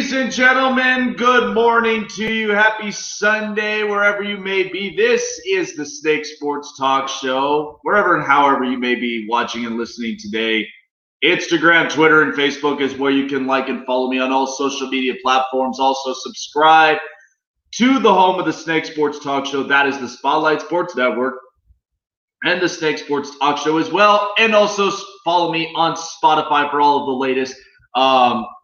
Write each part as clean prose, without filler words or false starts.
Ladies and gentlemen, good morning to you. Happy Sunday, wherever you may be. This is the Snake Sports Talk Show. Wherever and however you may be watching and listening today, Instagram, Twitter, and Facebook is where you can like and follow me on all social media platforms. Also, subscribe to the home of the Snake Sports Talk Show. That is the Spotlight Sports Network and the Snake Sports Talk Show as well. And also follow me on Spotify for all of the latest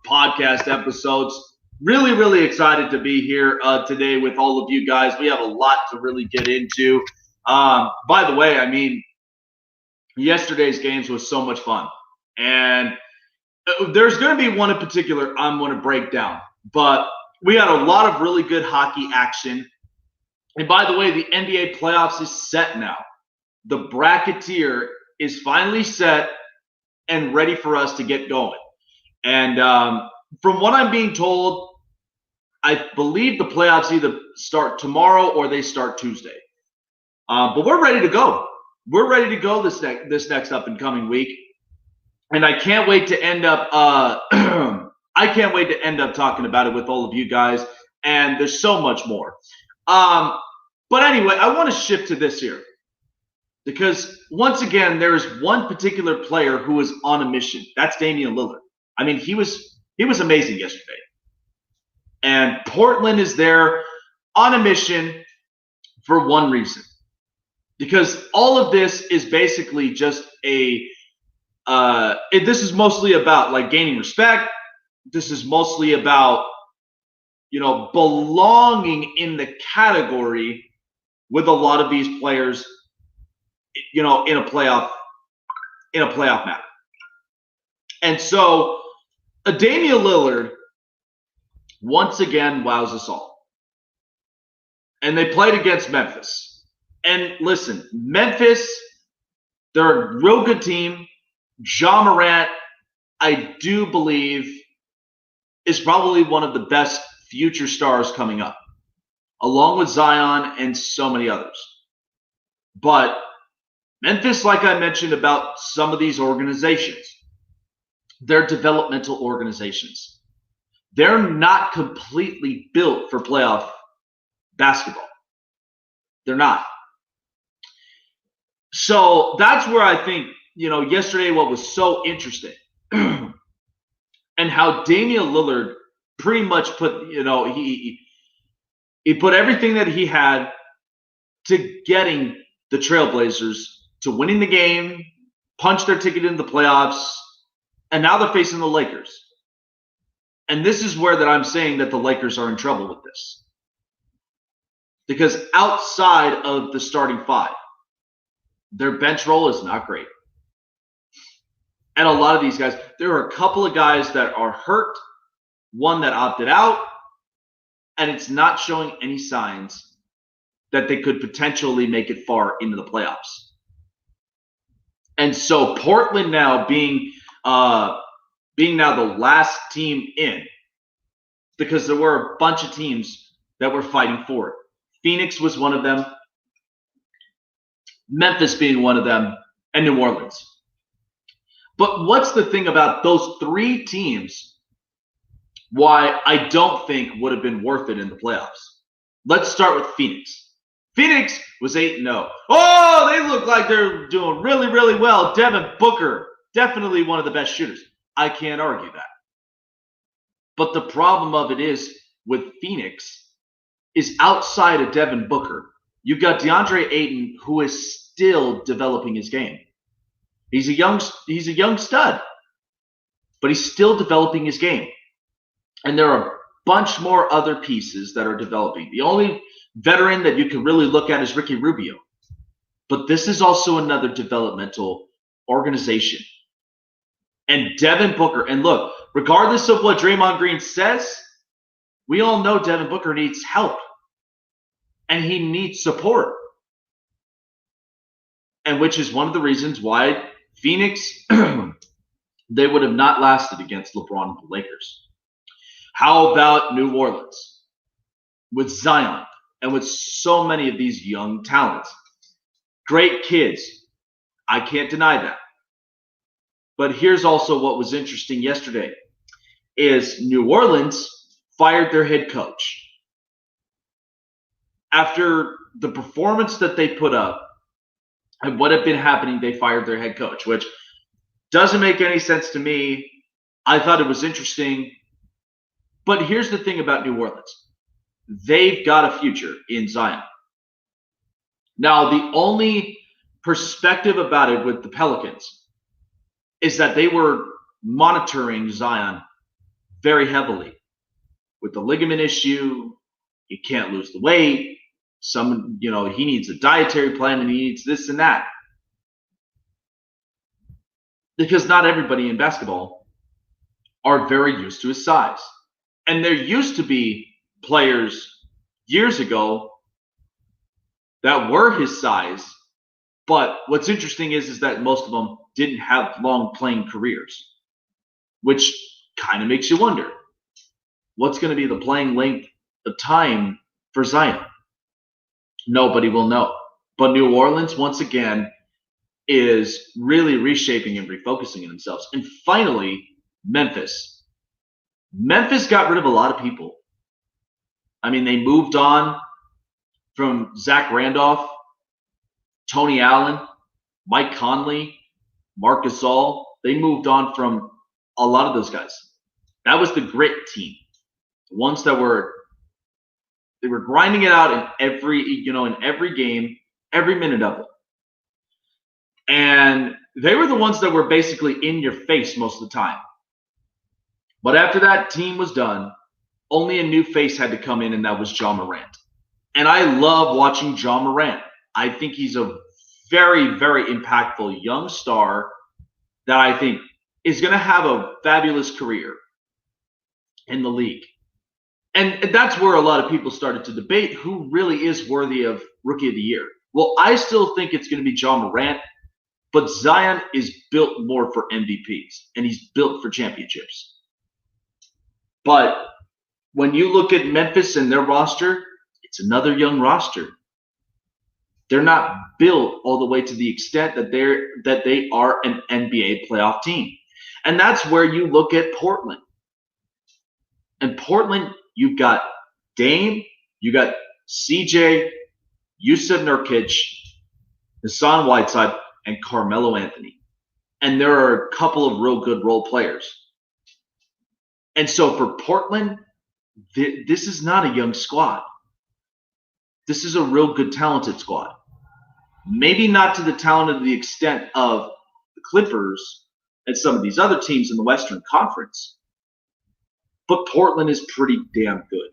podcast episodes. Really excited to be here today with all of you guys. We have a lot to really get into. By the way, I mean, yesterday's games was so much fun. And there's going to be one in particular I'm going to break down. But we had a lot of really good hockey action. And by the way, the NBA playoffs is set now. The bracketeer is finally set and ready for us to get going. And from what I'm being told, I believe the playoffs either start tomorrow or they start Tuesday. But we're ready to go. We're ready to go this next up and coming week. And I can't wait to end up talking about it with all of you guys. And there's so much more. But anyway, I want to shift to this here. Because once again, there is one particular player who is on a mission. That's Damian Lillard. I mean, he was amazing yesterday. And Portland is there on a mission for one reason. Because all of this is basically just this is mostly about like gaining respect. This is mostly about, belonging in the category with a lot of these players, in a playoff match. And so Damian Lillard once again wows us all. And they played against Memphis. And listen, Memphis, they're a real good team. Ja Morant, I do believe, is probably one of the best future stars coming up, along with Zion and so many others. But Memphis, like I mentioned about some of these organizations, they're developmental organizations. They're not completely built for playoff basketball. They're not. So that's where I think, yesterday what was so interesting and how Damian Lillard pretty much put, he put everything that he had to getting the Trailblazers to winning the game, punch their ticket into the playoffs, and now they're facing the Lakers. And this is where that I'm saying that the Lakers are in trouble with this. Because outside of the starting five, their bench roll is not great. And a lot of these guys, there are a couple of guys that are hurt, one that opted out, and it's not showing any signs that they could potentially make it far into the playoffs. And so Portland now being now the last team in, because there were a bunch of teams that were fighting for it. Phoenix was one of them, Memphis being one of them, and New Orleans. But what's the thing about those three teams why I don't think would have been worth it in the playoffs? Let's start with Phoenix. Phoenix was 8-0. Oh, they look like they're doing really well. Devin Booker, definitely one of the best shooters. I can't argue that. But the problem of it is with Phoenix is outside of Devin Booker, you've got DeAndre Ayton, who is still developing his game. He's a young stud, but he's still developing his game. And there are a bunch more other pieces that are developing. The only veteran that you can really look at is Ricky Rubio. But this is also another developmental organization. And Devin Booker, and look, regardless of what Draymond Green says, we all know Devin Booker needs help. And he needs support. And which is one of the reasons why Phoenix, they would have not lasted against LeBron and the Lakers. How about New Orleans with Zion and with so many of these young talents? Great kids. I can't deny that. But here's also what was interesting yesterday is New Orleans fired their head coach. After the performance that they put up and what had been happening, they fired their head coach, which doesn't make any sense to me. I thought it was interesting. But here's the thing about New Orleans. They've got a future in Zion. Now, the only perspective about it with the Pelicans is that they were monitoring Zion very heavily with the ligament issue. You can't lose the weight. He needs a dietary plan and he needs this and that. Because not everybody in basketball are very used to his size. And there used to be players years ago that were his size. But what's interesting is that most of them didn't have long playing careers, which kind of makes you wonder what's going to be the playing length of time for Zion. Nobody will know. But New Orleans, once again, is really reshaping and refocusing themselves. And finally, Memphis. Memphis got rid of a lot of people. I mean, they moved on from Zach Randolph, Tony Allen, Mike Conley, Marc Gasol. They moved on from a lot of those guys. That was the grit team. The ones that were grinding it out in every game, every minute of it. And they were the ones that were basically in your face most of the time. But after that team was done, only a new face had to come in, and that was Ja Morant. And I love watching Ja Morant. I think he's a very, very impactful young star that I think is going to have a fabulous career in the league. And that's where a lot of people started to debate who really is worthy of Rookie of the Year. Well, I still think it's going to be Ja Morant, but Zion is built more for MVPs, and he's built for championships. But when you look at Memphis and their roster, it's another young roster. They're not built all the way to the extent that they are an NBA playoff team. And that's where you look at Portland. And Portland, you've got Dame, you got CJ, Yusuf Nurkic, Hassan Whiteside, and Carmelo Anthony. And there are a couple of real good role players. And so for Portland, this is not a young squad. This is a real good, talented squad. Maybe not to the talent of the extent of the Clippers and some of these other teams in the Western Conference. But Portland is pretty damn good.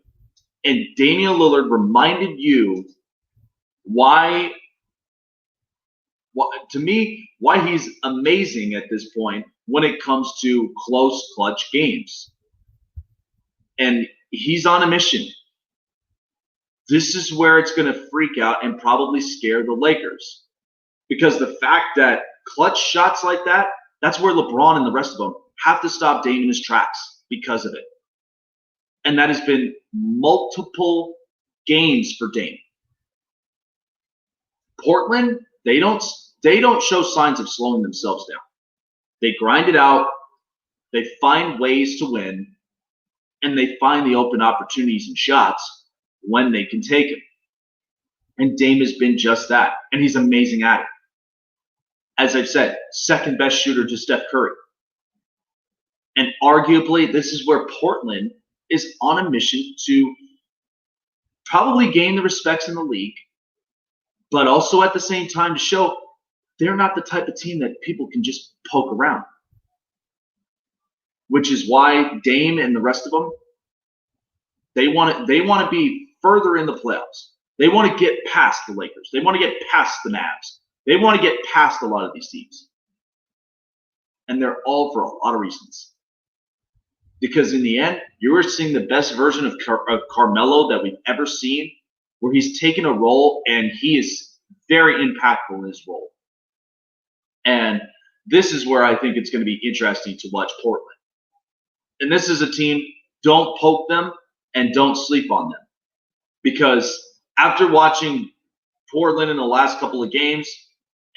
And Damian Lillard reminded you why he's amazing at this point when it comes to close, clutch games. And he's on a mission. This is where it's going to freak out and probably scare the Lakers. Because the fact that clutch shots like that, that's where LeBron and the rest of them have to stop Dame in his tracks because of it. And that has been multiple games for Dame. Portland, they don't show signs of slowing themselves down. They grind it out. They find ways to win. And they find the open opportunities and shots when they can take it. And Dame has been just that. And he's amazing at it. As I've said, second best shooter to Steph Curry. And arguably, this is where Portland is on a mission to probably gain the respects in the league, but also at the same time to show they're not the type of team that people can just poke around. Which is why Dame and the rest of them, they want to be further in the playoffs. They want to get past the Lakers. They want to get past the Mavs. They want to get past a lot of these teams. And they're all for a lot of reasons. Because in the end, you are seeing the best version of Carmelo that we've ever seen, where he's taken a role and he is very impactful in his role. And this is where I think it's going to be interesting to watch Portland. And this is a team, don't poke them and don't sleep on them. Because after watching Portland in the last couple of games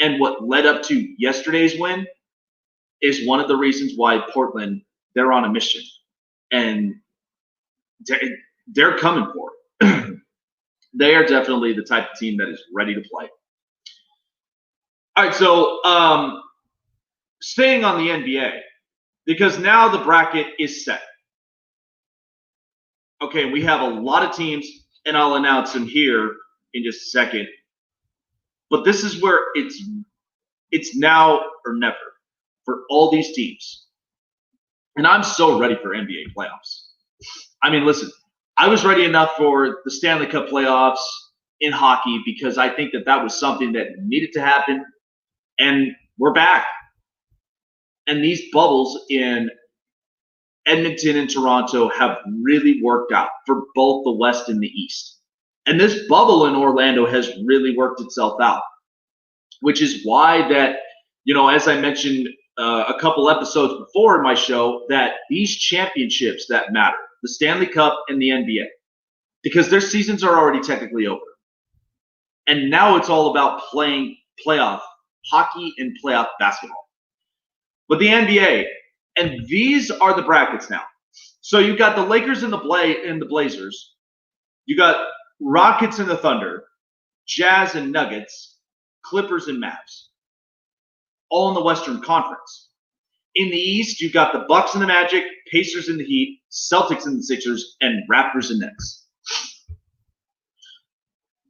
and what led up to yesterday's win is one of the reasons why Portland, they're on a mission. And they're coming for it. They are definitely the type of team that is ready to play. All right, so staying on the NBA, because now the bracket is set. Okay, we have a lot of teams, and I'll announce them here in just a second. But this is where it's now or never for all these teams. And I'm so ready for NBA playoffs. I mean, listen, I was ready enough for the Stanley Cup playoffs in hockey because I think that was something that needed to happen. And we're back. And these bubbles in Edmonton and Toronto have really worked out for both the West and the East. And this bubble in Orlando has really worked itself out, which is why that, as I mentioned a couple episodes before in my show, that these championships that matter, the Stanley Cup and the NBA, because their seasons are already technically over. And now it's all about playing playoff hockey and playoff basketball. But the NBA, and these are the brackets now. So you've got the Lakers and the Blazers. You got Rockets and the Thunder, Jazz and Nuggets, Clippers and Mavs, all in the Western Conference. In the East, you've got the Bucks and the Magic, Pacers and the Heat, Celtics and the Sixers, and Raptors and Nets.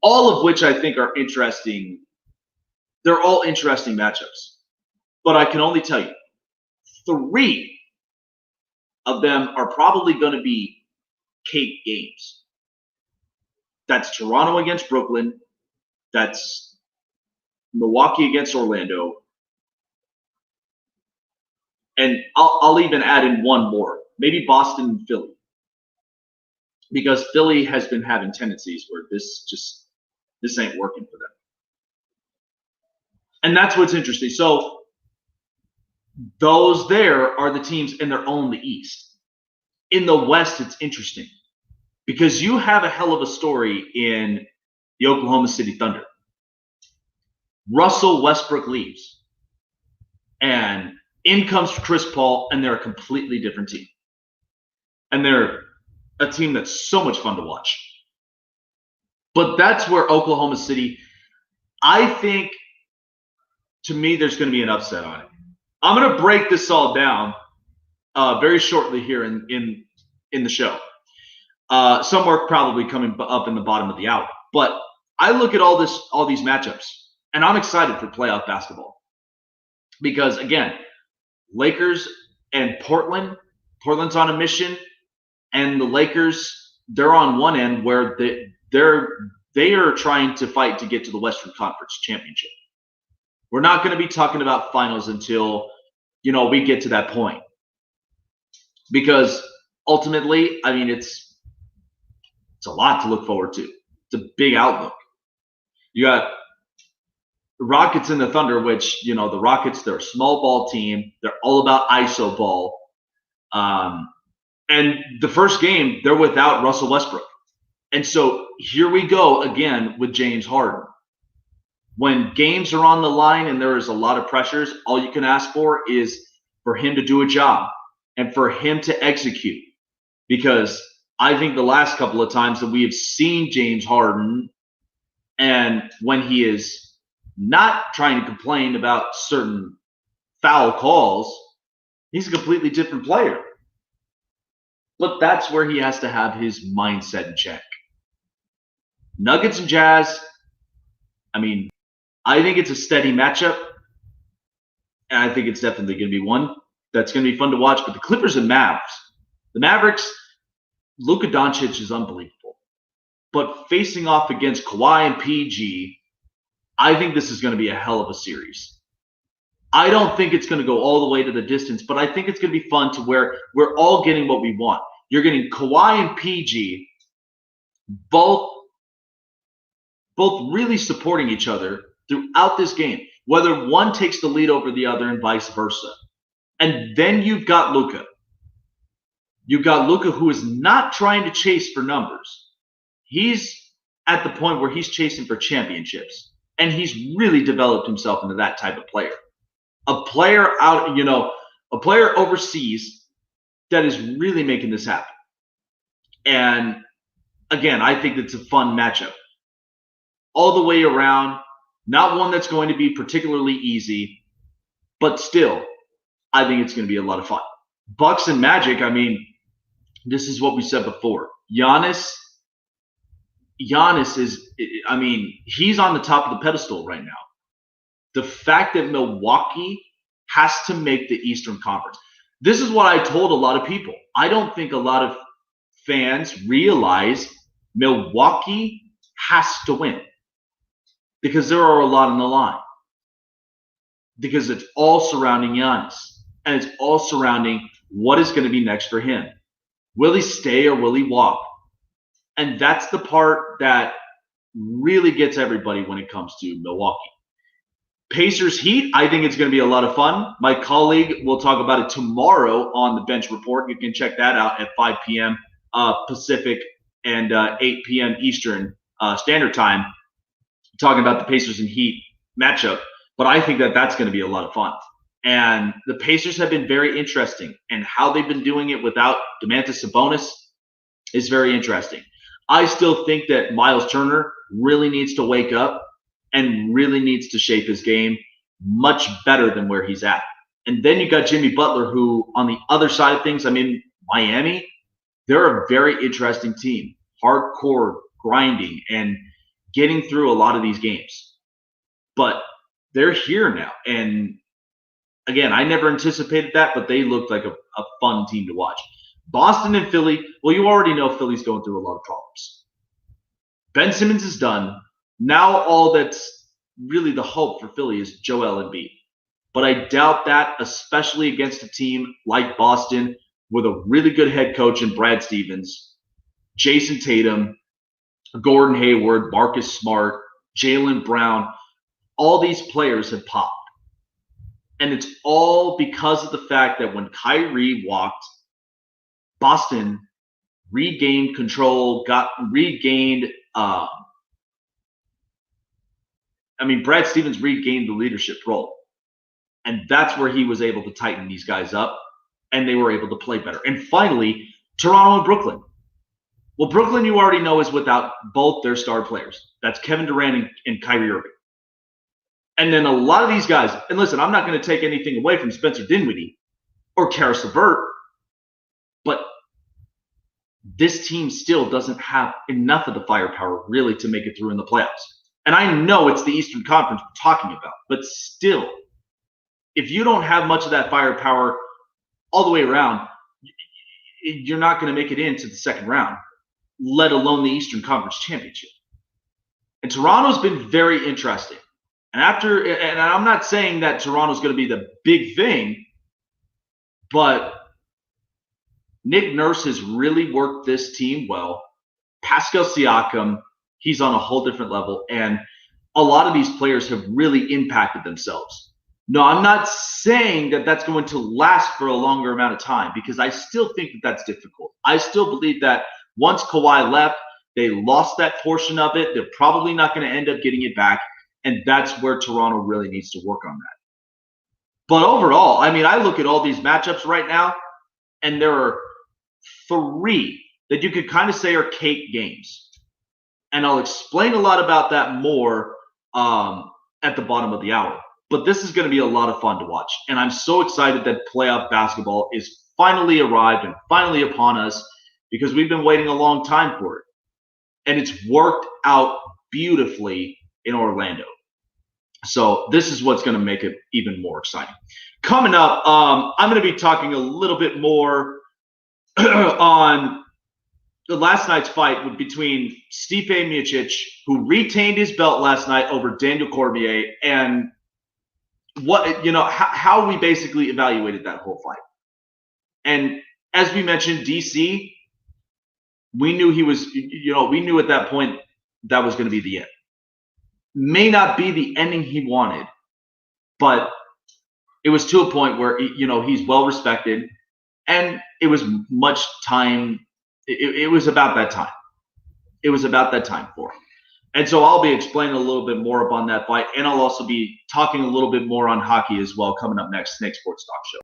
All of which I think are interesting. They're all interesting matchups. But I can only tell you, 3 of them are probably going to be cake games. That's Toronto against Brooklyn. That's Milwaukee against Orlando. And I'll even add in one more, maybe Boston and Philly. Because Philly has been having tendencies where this ain't working for them. And that's what's interesting. So those there are the teams, and they're all in the East. In the West, it's interesting because you have a hell of a story in the Oklahoma City Thunder. Russell Westbrook leaves, and in comes Chris Paul, and they're a completely different team. And they're a team that's so much fun to watch. But that's where Oklahoma City, I think, to me, there's going to be an upset on it. I'm going to break this all down very shortly here in the show. Some work probably coming up in the bottom of the hour. But I look at all these matchups, and I'm excited for playoff basketball. Because, again, Lakers and Portland's on a mission, and the Lakers, they're on one end where they are trying to fight to get to the Western Conference Championship. We're not going to be talking about finals until, we get to that point. Because ultimately, I mean, it's a lot to look forward to. It's a big outlook. You got the Rockets and the Thunder, which, the Rockets, they're a small ball team. They're all about ISO ball. And the first game, they're without Russell Westbrook. And so here we go again with James Harden. When games are on the line and there is a lot of pressures, all you can ask for is for him to do a job and for him to execute. Because I think the last couple of times that we have seen James Harden, and when he is not trying to complain about certain foul calls, he's a completely different player. But that's where he has to have his mindset in check. Nuggets and Jazz, I mean, I think it's a steady matchup, and I think it's definitely going to be one that's going to be fun to watch. But the Clippers and Mavs, the Mavericks, Luka Doncic is unbelievable. But facing off against Kawhi and PG, I think this is going to be a hell of a series. I don't think it's going to go all the way to the distance, but I think it's going to be fun to where we're all getting what we want. You're getting Kawhi and PG both really supporting each other throughout this game, whether one takes the lead over the other and vice versa. And then you've got Luka. You've got Luka, who is not trying to chase for numbers. He's at the point where he's chasing for championships. And he's really developed himself into that type of player. A player a player overseas that is really making this happen. And again, I think it's a fun matchup. All the way around, not one that's going to be particularly easy, but still, I think it's going to be a lot of fun. Bucks and Magic, I mean, this is what we said before. Giannis is, I mean, he's on the top of the pedestal right now. The fact that Milwaukee has to make the Eastern Conference. This is what I told a lot of people. I don't think a lot of fans realize Milwaukee has to win because there are a lot on the line. Because it's all surrounding Giannis, and it's all surrounding what is going to be next for him. Will he stay or will he walk? And that's the part that really gets everybody when it comes to Milwaukee. Pacers Heat, I think it's going to be a lot of fun. My colleague will talk about it tomorrow on the Bench Report. You can check that out at 5 p.m. Pacific and 8 p.m. Eastern Standard Time, talking about the Pacers and Heat matchup. But I think that that's going to be a lot of fun. And the Pacers have been very interesting, and how they've been doing it without Domantas Sabonis is very interesting. I still think that Miles Turner really needs to wake up and really needs to shape his game much better than where he's at. And then you got Jimmy Butler, who on the other side of things, I mean, Miami, they're a very interesting team, hardcore grinding and getting through a lot of these games. But they're here now. And again, I never anticipated that, but they looked like a fun team to watch. Boston and Philly, well, you already know Philly's going through a lot of problems. Ben Simmons is done. Now all that's really the hope for Philly is Joel Embiid. But I doubt that, especially against a team like Boston with a really good head coach in Brad Stevens, Jason Tatum, Gordon Hayward, Marcus Smart, Jaylen Brown. All these players have popped. And it's all because of the fact that when Kyrie walked, Boston regained control, Brad Stevens regained the leadership role. And that's where he was able to tighten these guys up, and they were able to play better. And finally, Toronto and Brooklyn. Well, Brooklyn, you already know, is without both their star players. That's Kevin Durant and Kyrie Irving. And then a lot of these guys, and listen, I'm not going to take anything away from Spencer Dinwiddie or Karis LeVert, but this team still doesn't have enough of the firepower really to make it through in the playoffs. And I know it's the Eastern Conference we're talking about, but still, if you don't have much of that firepower all the way around, you're not going to make it into the second round, let alone the Eastern Conference Championship. And Toronto's been very interesting. And I'm not saying that Toronto's going to be the big thing, but Nick Nurse has really worked this team well. Pascal Siakam, he's on a whole different level. And a lot of these players have really impacted themselves. No, I'm not saying that that's going to last for a longer amount of time, because I still think that that's difficult. I still believe that once Kawhi left, they lost that portion of it. They're probably not going to end up getting it back. And that's where Toronto really needs to work on that. But overall, I mean, I look at all these matchups right now, and there are 3 that you could kind of say are cake games. And I'll explain a lot about that more at the bottom of the hour. But this is going to be a lot of fun to watch. And I'm so excited that playoff basketball is finally arrived and finally upon us, because we've been waiting a long time for it. And it's worked out beautifully in Orlando. So this is what's going to make it even more exciting. Coming up, I'm going to be talking a little bit more on the last night's fight between Stipe Miocic, who retained his belt last night over Daniel Cormier, and how we basically evaluated that whole fight. And as we mentioned, DC, we knew we knew at that point that was going to be the end. May not be the ending he wanted, but it was to a point where, he's well respected, and it was much time. It was about that time. It was about that time for him. And so I'll be explaining a little bit more upon that fight, and I'll also be talking a little bit more on hockey as well coming up next, Snake Sports Talk Show.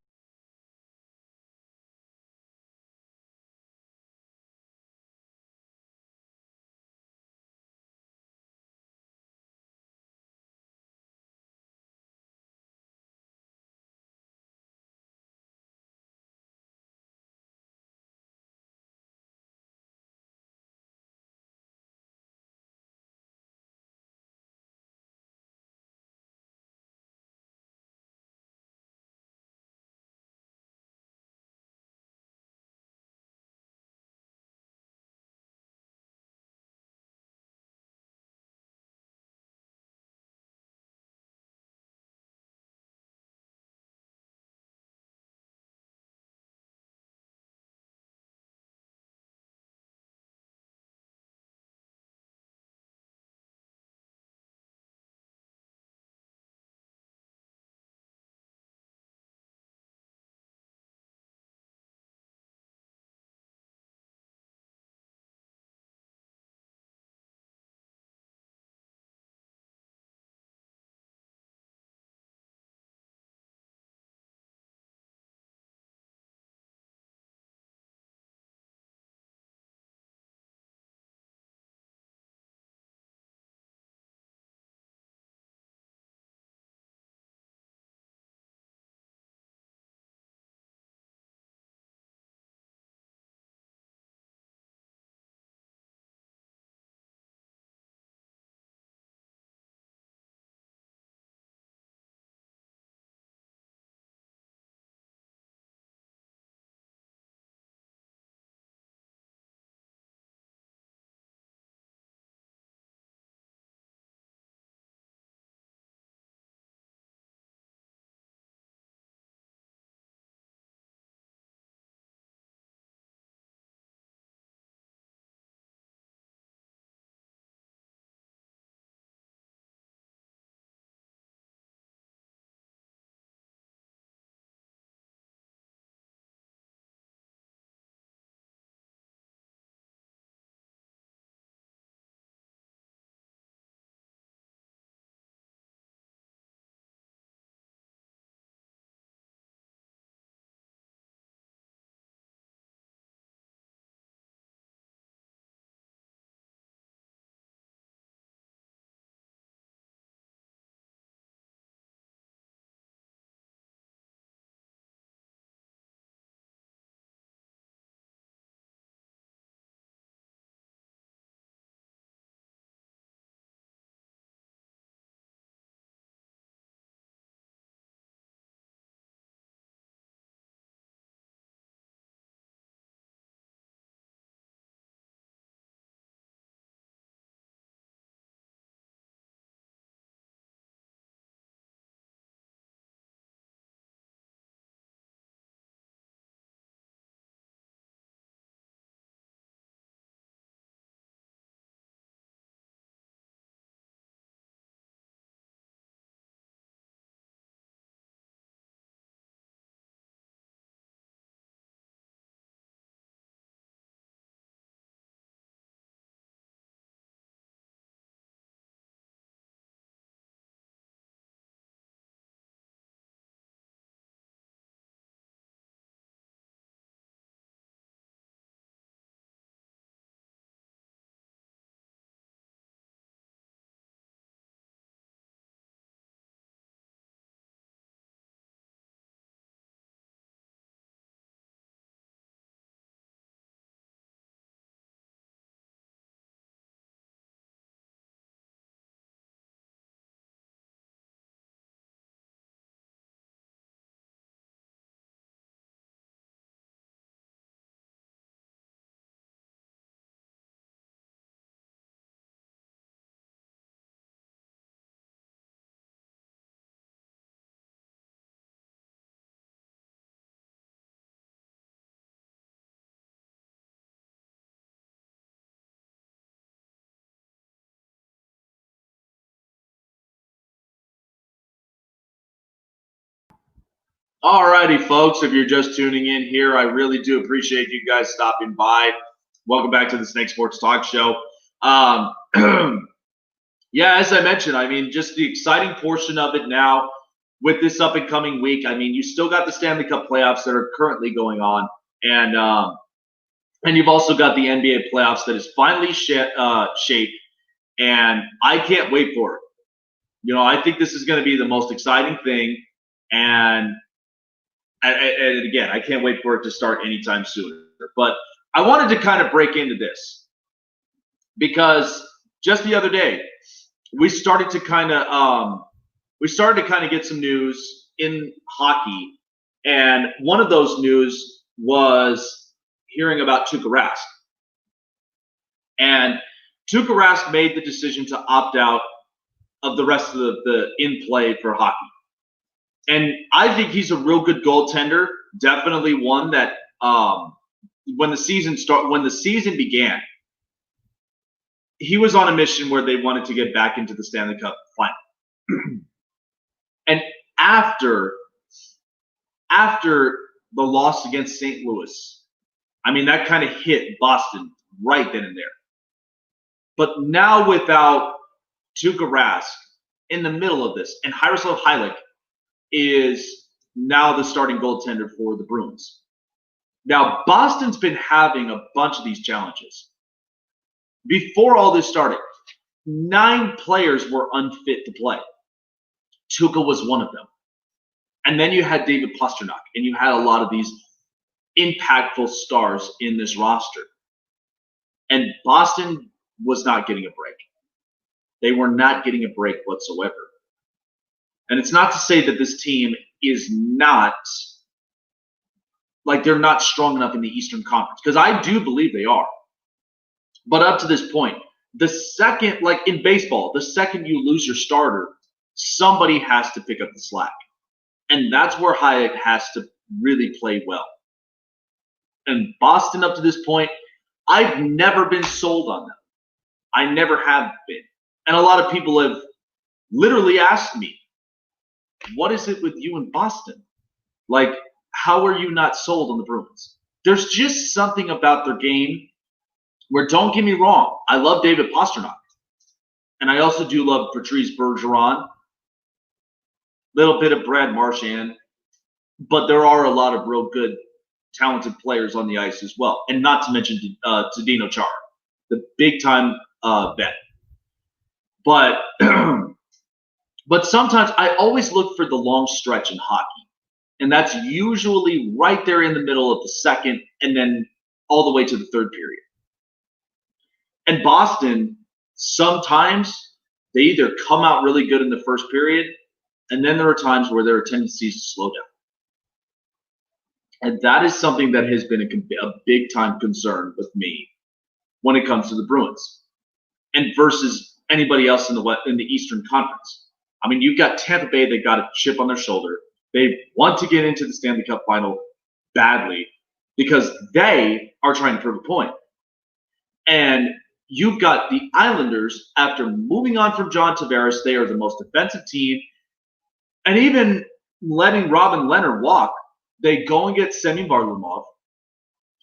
Alrighty, folks, if you're just tuning in here, I really do appreciate you guys stopping by. Welcome back to the Snake Sports Talk Show. Yeah, as I mentioned, I mean, just the exciting portion of it now with this up and coming week. I mean, you still got the Stanley Cup playoffs that are currently going on, and you've also got the NBA playoffs that is finally shaped, and I can't wait for it. You know, I think this is going to be the most exciting thing, and again, I can't wait for it to start anytime sooner. But I wanted to kind of break into this because just the other day we started to kind of get some news in hockey, and one of those news was hearing about Tuukka Rask. And Tuukka Rask made the decision to opt out of the rest of the in play for hockey. And I think he's a real good goaltender. Definitely one that when the season began, he was on a mission where they wanted to get back into the Stanley Cup final. And after the loss against St. Louis, I mean, that kind of hit Boston right then and there. But now without Tuukka Rask in the middle of this, and Jaroslav Halak is now the starting goaltender for the Bruins. Now, Boston's been having a bunch of these challenges. Before all this started, 9 players were unfit to play. Tuukka was one of them. And then you had David Pastrnak, and you had a lot of these impactful stars in this roster. And Boston was not getting a break. They were not getting a break whatsoever. And it's not to say that this team is not, like, they're not strong enough in the Eastern Conference, because I do believe they are. But up to this point, the second, like in baseball, the second you lose your starter, somebody has to pick up the slack. And that's where Hyatt has to really play well. And Boston, up to this point, I've never been sold on them. I never have been. And a lot of people have literally asked me, what is it with you in Boston? Like, how are you not sold on the Bruins? There's just something about their game where, don't get me wrong, I love David Pastrnak. And I also do love Patrice Bergeron. Little bit of Brad Marchand. But there are a lot of real good, talented players on the ice as well. And not to mention Zdeno Chara, the big-time vet. But but sometimes I always look for the long stretch in hockey. And that's usually right there in the middle of the second and then all the way to the third period. And Boston, sometimes they either come out really good in the first period, and then there are times where there are tendencies to slow down. And that is something that has been a big-time concern with me when it comes to the Bruins. And versus anybody else in the Eastern Conference. I mean, you've got Tampa Bay, they got a chip on their shoulder. They want to get into the Stanley Cup final badly because they are trying to prove a point. And you've got the Islanders, after moving on from John Tavares, they are the most defensive team. And even letting Robin Leonard walk, they go and get Semyon Varlamov.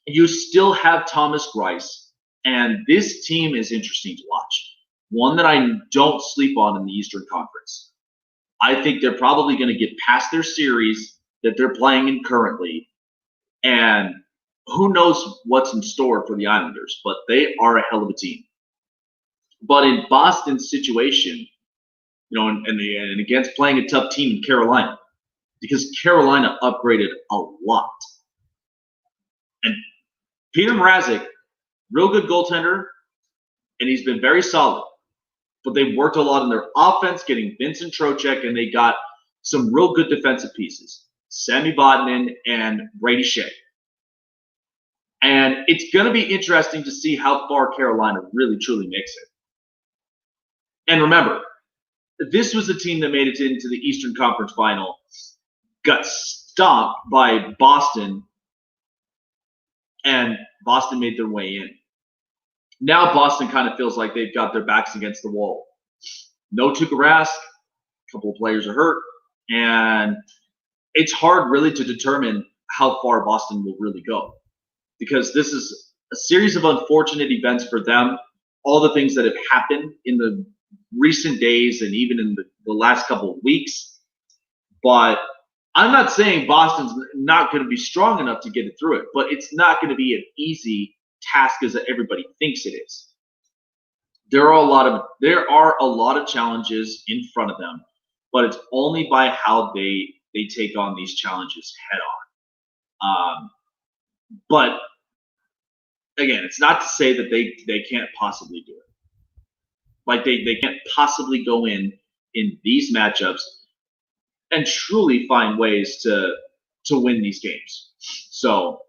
You still have Thomas Greiss. And this team is interesting to watch. One that I don't sleep on in the Eastern Conference. I think they're probably going to get past their series that they're playing in currently. And who knows what's in store for the Islanders, but they are a hell of a team. But in Boston's situation, you know, and against playing a tough team in Carolina, because Carolina upgraded a lot. And Peter Mrazek, real good goaltender, and he's been very solid. But they worked a lot on their offense, getting Vincent Trocheck, and they got some real good defensive pieces. Sami Vatanen and Brady Shea. And it's going to be interesting to see how far Carolina really, truly makes it. And remember, this was a team that made it into the Eastern Conference Final, got stomped by Boston, and Boston made their way in. Now Boston kind of feels like they've got their backs against the wall. No Tuukka Rask, a couple of players are hurt, and it's hard really to determine how far Boston will really go, because this is a series of unfortunate events for them. All the things that have happened in the recent days and even in the last couple of weeks. But I'm not saying Boston's not going to be strong enough to get it through it, but it's not going to be an easy task as everybody thinks it is. There are a lot of challenges in front of them, but it's only by how they take on these challenges head on. But again, it's not to say that they can't possibly do it. Like they can't possibly go in these matchups and truly find ways to win these games. So,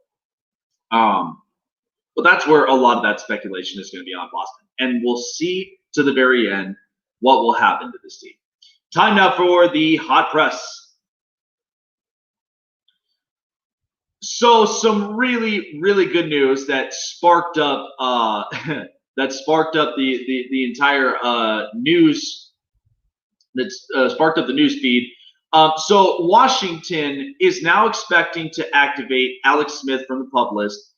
but that's where a lot of that speculation is going to be on Boston, and we'll see to the very end what will happen to this team. Time now for the hot press. So some really, really good news that sparked up the entire news, that sparked up the news feed. So Washington is now expecting to activate Alex Smith from the PUP list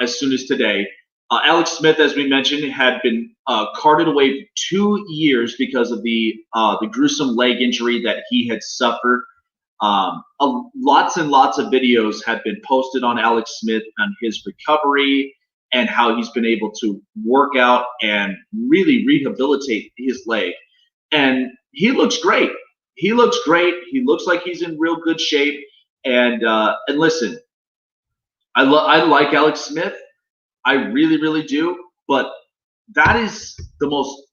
as soon as today. Alex Smith, as we mentioned, had been carted away for 2 years because of the gruesome leg injury that he had suffered. Lots and lots of videos have been posted on Alex Smith on his recovery and how he's been able to work out and really rehabilitate his leg. And he looks great. He looks great. He looks like he's in real good shape. And listen, I like Alex Smith. I really, really do. But that is the most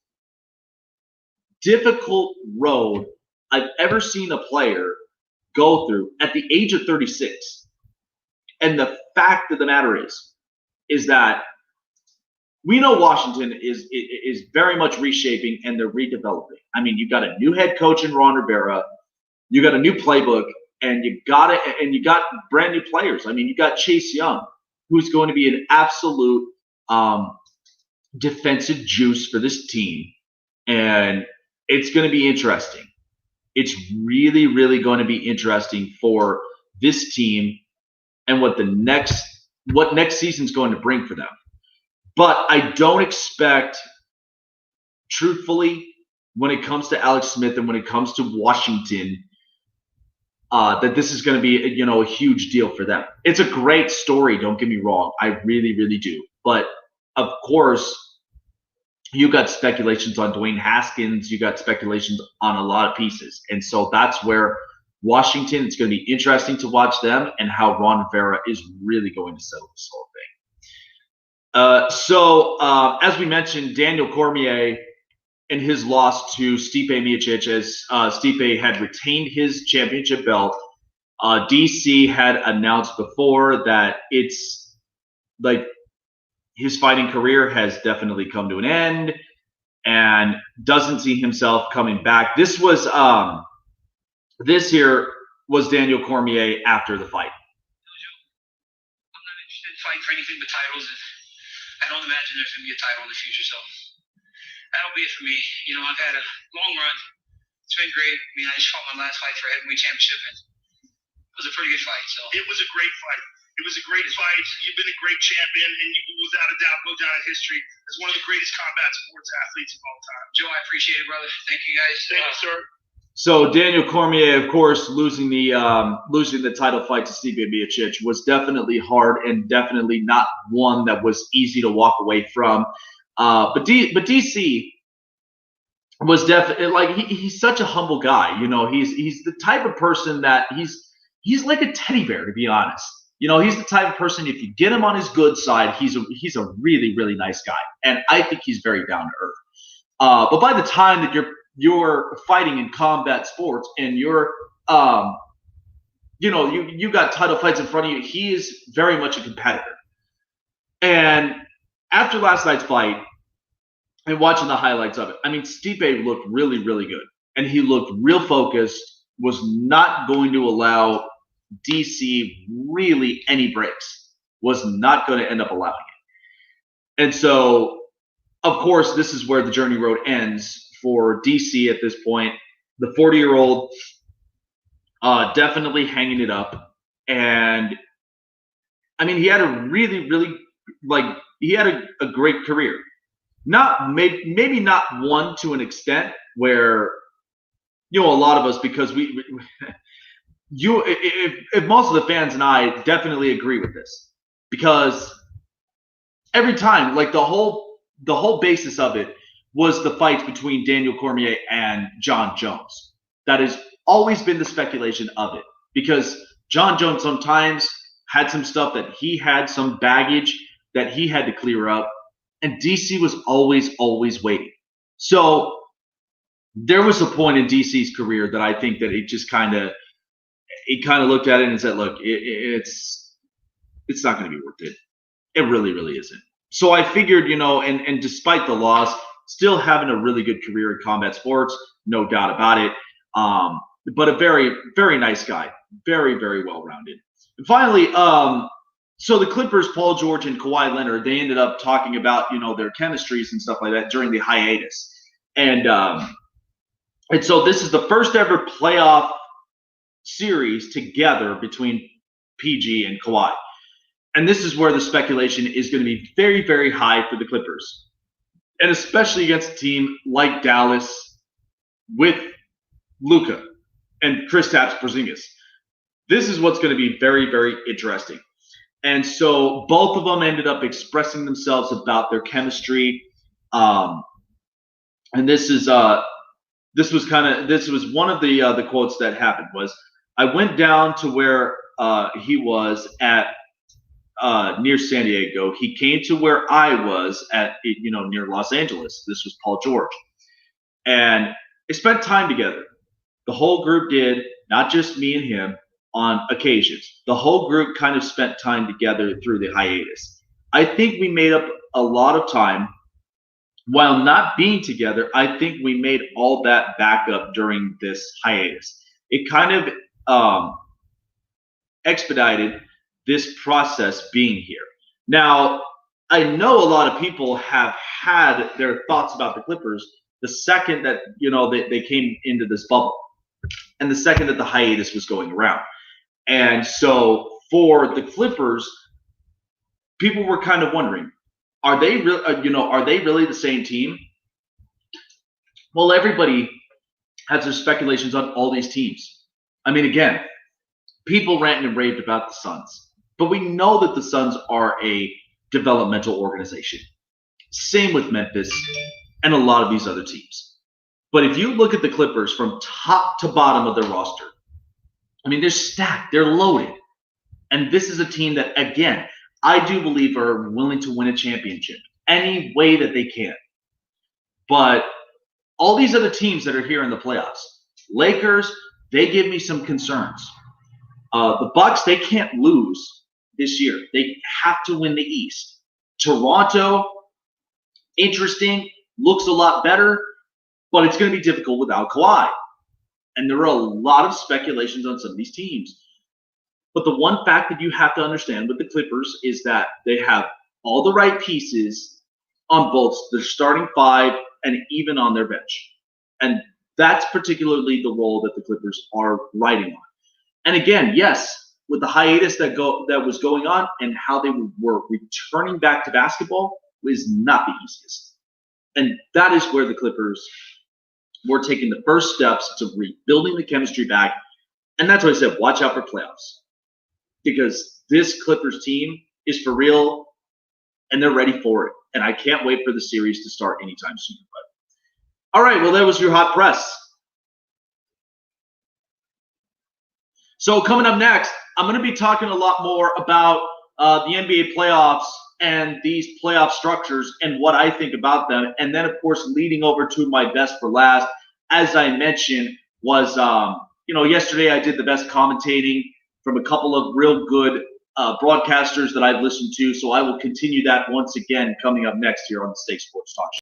difficult road I've ever seen a player go through at the age of 36. And the fact of the matter is that we know Washington is very much reshaping and they're redeveloping. I mean, you got a new head coach in Ron Rivera, you got a new playbook, and you got brand new players. I mean, you got Chase Young, who's going to be an absolute defensive juice for this team, and it's going to be interesting. It's really, really going to be interesting for this team and what next season's going to bring for them. But I don't expect, truthfully, when it comes to Alex Smith and when it comes to Washington, that this is going to be a huge deal for them. It's a great story, don't get me wrong. I really, really do. But of course, you got speculations on Dwayne Haskins. You got speculations on a lot of pieces. And so that's where Washington, it's going to be interesting to watch them and how Ron Rivera is really going to settle this whole thing. As we mentioned, Daniel Cormier in his loss to Stipe Miocic, as Stipe had retained his championship belt. DC had announced before that it's like his fighting career has definitely come to an end and doesn't see himself coming back. This here was Daniel Cormier after the fight. I'm not interested in fighting for anything but titles. I don't imagine there's going to be a title in the future, so that'll be it for me. I've had a long run. It's been great. I mean, I just fought my last fight for a heavyweight championship, and it was a pretty good fight. So it was a great fight. It was a great fight. You've been a great champion, and you will without a doubt go down in history as one of the greatest combat sports athletes of all time. Joe, I appreciate it, brother. Thank you, guys. Thank you, sir. So Daniel Cormier, of course, losing the title fight to Stipe Miocic was definitely hard and definitely not one that was easy to walk away from. But DC was definitely he's such a humble guy. He's the type of person that he's like a teddy bear, to be honest. He's the type of person, if you get him on his good side, he's a really, really nice guy. And I think he's very down to earth. But by the time that you're fighting in combat sports and you're you got title fights in front of you, he is very much a competitor. And after last night's fight and watching the highlights of it, I mean, Stipe looked really, really good. And he looked real focused, was not going to allow DC really any breaks, was not going to end up allowing it. And so, of course, this is where the journey road ends for DC at this point. The 40-year-old definitely hanging it up. And I mean, he had a really, really he had a great career. Not maybe not one to an extent where a lot of us, because if most of the fans and I definitely agree with this, because every time, like the whole basis of it was the fights between Daniel Cormier and John Jones. That has always been the speculation of it, because John Jones sometimes had some stuff that he had some baggage that he had to clear up, and DC was always waiting. So there was a point in DC's career that I think that it just kind of looked at it and said, look, it's not going to be worth it. It really, really isn't. So I figured, and despite the loss, still having a really good career in combat sports, no doubt about it. But a very, very nice guy, very, very well-rounded. And finally, so the Clippers, Paul George and Kawhi Leonard, they ended up talking about, their chemistries and stuff like that during the hiatus. And so this is the first ever playoff series together between PG and Kawhi. And this is where the speculation is going to be very, very high for the Clippers. And especially against a team like Dallas with Luka and Kristaps Porzingis. This is what's going to be very, very interesting. And so both of them ended up expressing themselves about their chemistry. And this was one of the quotes that happened was, I went down to where he was at near San Diego. He came to where I was at, near Los Angeles. This was Paul George. And they spent time together. The whole group did, not just me and him, on occasions. The whole group kind of spent time together through the hiatus. I think we made up a lot of time. While not being together, I think we made all that back up during this hiatus. It kind of expedited this process being here. Now, I know a lot of people have had their thoughts about the Clippers the second that, they came into this bubble and the second that the hiatus was going around. And so for the Clippers, people were kind of wondering, are they really the same team? Well, everybody has their speculations on all these teams. I mean, again, people ranted and raved about the Suns, but we know that the Suns are a developmental organization. Same with Memphis and a lot of these other teams. But if you look at the Clippers from top to bottom of their roster, I mean, they're stacked, they're loaded. And this is a team that, again, I do believe are willing to win a championship any way that they can. But all these other teams that are here in the playoffs, Lakers, they give me some concerns. The Bucks, they can't lose this year. They have to win the East. Toronto, interesting, looks a lot better, but it's going to be difficult without Kawhi. And there are a lot of speculations on some of these teams. But the one fact that you have to understand with the Clippers is that they have all the right pieces on both their starting five and even on their bench. And that's particularly the role that the Clippers are riding on. And again, yes, with the hiatus that was going on and how they were returning back to basketball was not the easiest. And that is where the Clippers were taking the first steps to rebuilding the chemistry back. And that's why I said, watch out for playoffs. Because this Clippers team is for real, and they're ready for it. And I can't wait for the series to start anytime soon. But all right, well, that was your hot press. So coming up next, I'm going to be talking a lot more about the NBA playoffs and these playoff structures and what I think about them. And then, of course, leading over to my best for last, as I mentioned, was, yesterday I did the best commentating from a couple of real good broadcasters that I've listened to. So I will continue that once again coming up next here on the Steak Sports Talk Show.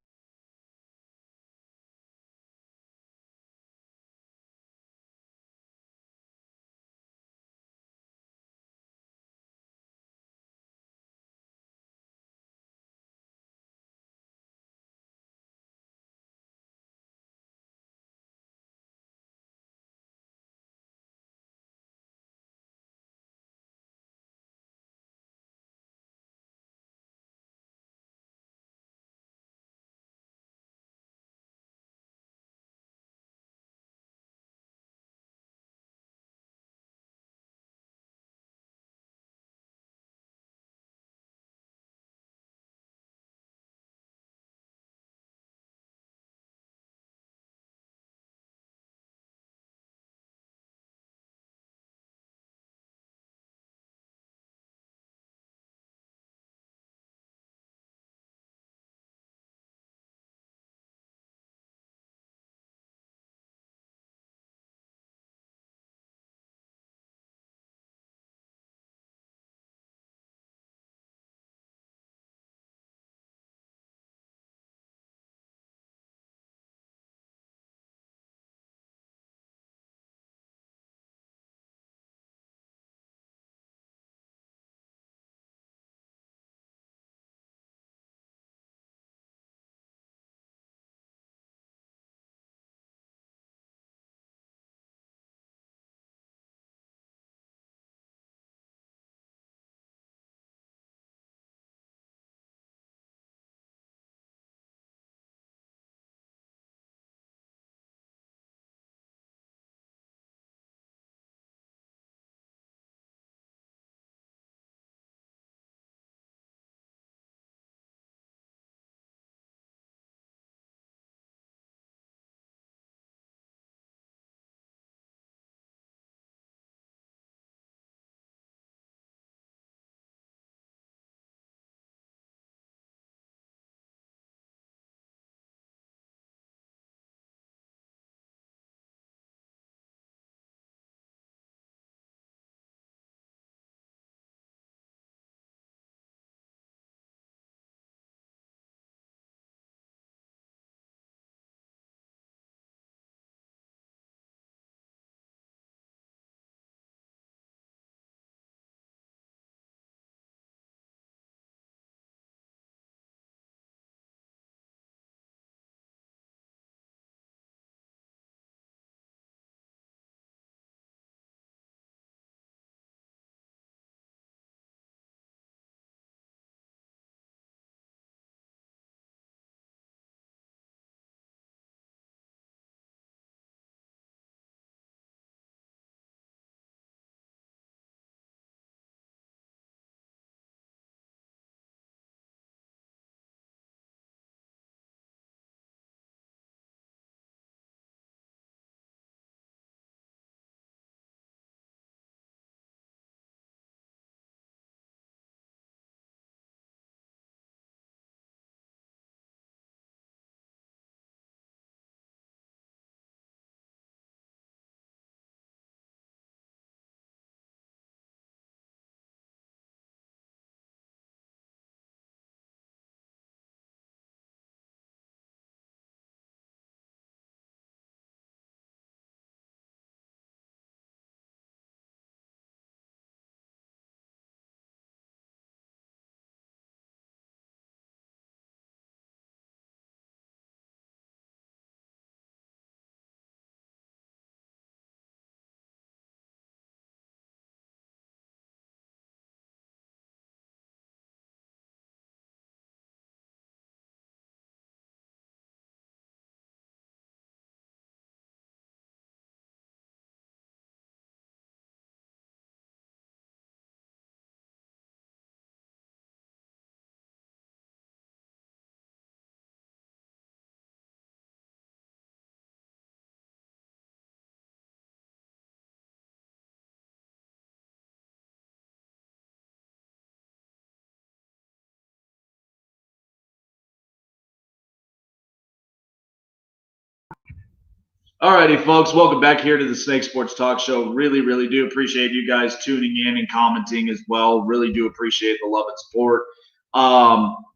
Alrighty, folks, welcome back here to the Snake Sports Talk Show. Really, really do appreciate you guys tuning in and commenting as well. Really do appreciate the love and support.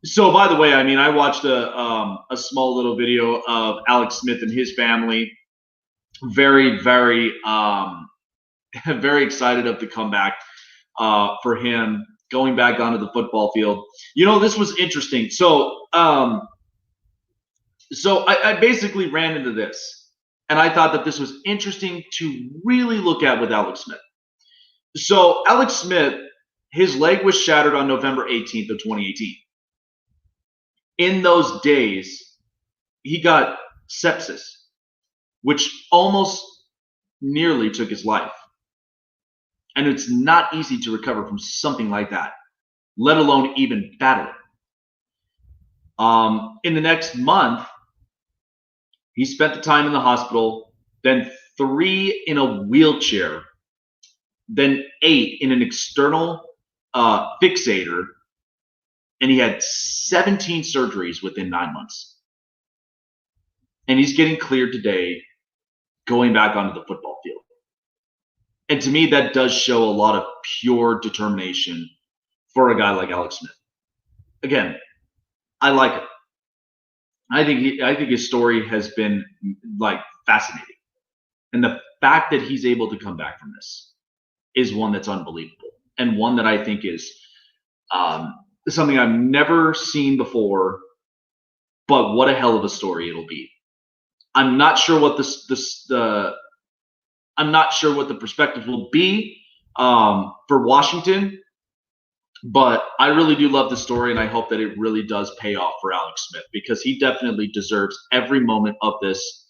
So, by the way, I mean, I watched a small little video of Alex Smith and his family. Very, very, very excited of the comeback for him going back onto the football field. You know, this was interesting. So I basically ran into this. And I thought that this was interesting to really look at with Alex Smith. So Alex Smith, his leg was shattered on November 18th of 2018. In those days, he got sepsis, which almost nearly took his life. And it's not easy to recover from something like that, let alone even battle it. In the next month, he spent the time in the hospital, then 3 in a wheelchair, then 8 in an external fixator, and he had 17 surgeries within 9 months. And he's getting cleared today, going back onto the football field. And to me, that does show a lot of pure determination for a guy like Alex Smith. Again, I like it. I think his story has been like fascinating, and the fact that he's able to come back from this is one that's unbelievable, and one that I think is something I've never seen before. But what a hell of a story it'll be. I'm not sure what I'm not sure what the perspective will be for Washington. But I really do love the story, and I hope that it really does pay off for Alex Smith, because he definitely deserves every moment of this,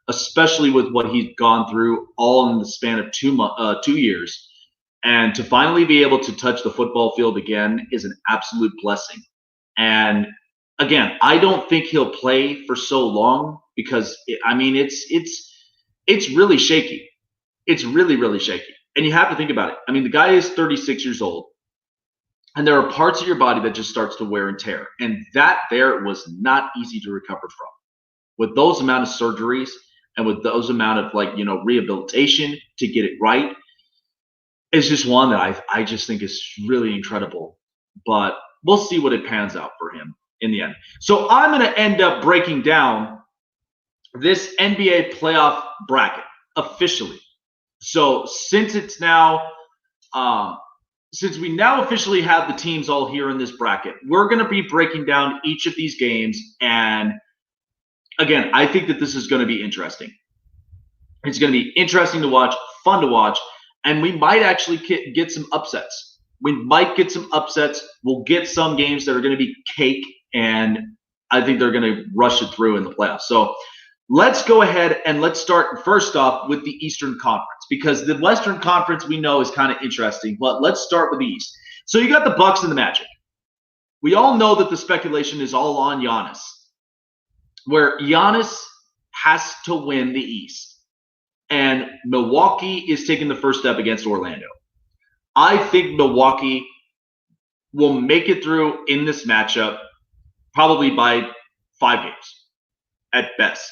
especially with what he's gone through all in the span of 2 years. And to finally be able to touch the football field again is an absolute blessing. And again, I don't think he'll play for so long, because it's really shaky. It's really, really shaky. And you have to think about it. I mean, the guy is 36 years old. And there are parts of your body that just starts to wear and tear. And that there was not easy to recover from. With those amount of surgeries and with those amount of rehabilitation to get it right, it's just one that I just think is really incredible. But we'll see what it pans out for him in the end. So I'm going to end up breaking down this NBA playoff bracket officially. So since it's now since we now officially have the teams all here in this bracket, we're going to be breaking down each of these games. And again, I think that this is going to be interesting. It's going to be interesting to watch, fun to watch, and we might actually get some upsets. We might get some upsets. We'll get some games that are going to be cake, and I think they're going to rush it through in the playoffs. So let's go ahead and let's start first off with the Eastern Conference, because the Western Conference we know is kind of interesting, but let's start with the East. So you got the Bucks and the Magic. We all know that the speculation is all on Giannis, where Giannis has to win the East, and Milwaukee is taking the first step against Orlando. I think Milwaukee will make it through in this matchup probably by 5 games at best.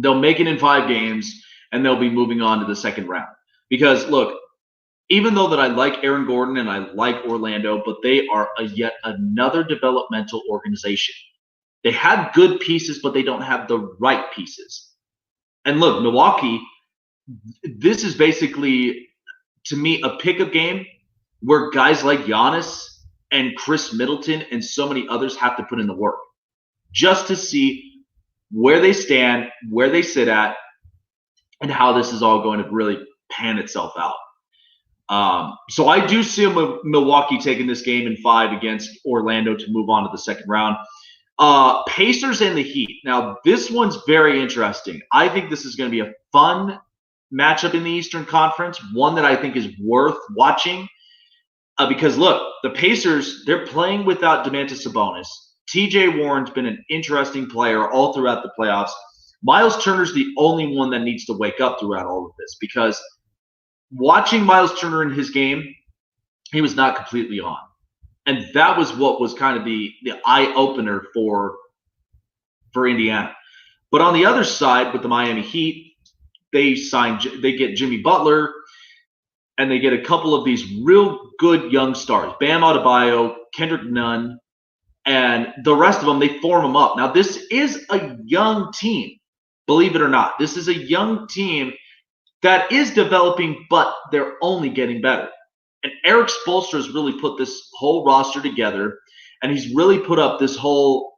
They'll make it in 5 games, and they'll be moving on to the second round. Because, look, even though that I like Aaron Gordon and I like Orlando, but they are yet another developmental organization. They have good pieces, but they don't have the right pieces. And look, Milwaukee, this is basically, to me, a pickup game where guys like Giannis and Chris Middleton and so many others have to put in the work just to see where they stand, where they sit at, and how this is all going to really pan itself out. So I do see Milwaukee taking this game in 5 against Orlando to move on to the second round. Pacers and the Heat. Now, this one's very interesting. I think this is going to be a fun matchup in the Eastern Conference, one that I think is worth watching. Because, look, the Pacers, they're playing without Domantas Sabonis. TJ Warren's been an interesting player all throughout the playoffs. Miles Turner's the only one that needs to wake up throughout all of this, because watching Miles Turner in his game, he was not completely on. And that was what was kind of the eye-opener for Indiana. But on the other side, with the Miami Heat, they get Jimmy Butler, and they get a couple of these real good young stars, Bam Adebayo, Kendrick Nunn, and the rest of them. They form them up. Now, this is a young team, believe it or not. This is a young team that is developing, but they're only getting better. And Eric Spoelstra has really put this whole roster together, and he's really put up this whole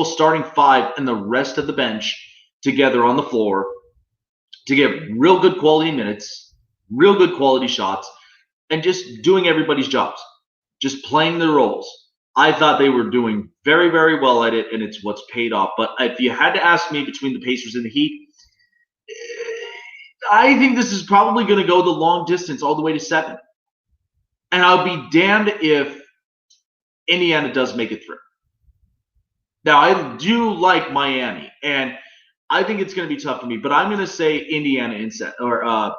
starting five and the rest of the bench together on the floor to get real good quality minutes, real good quality shots, and just doing everybody's jobs, just playing their roles. I thought they were doing very, very well at it, and it's what's paid off. But if you had to ask me between the Pacers and the Heat, I think this is probably going to go the long distance all the way to 7. And I'll be damned if Indiana does make it through. Now, I do like Miami, and I think it's going to be tough for me, but I'm going to say Indiana in 7, or I'm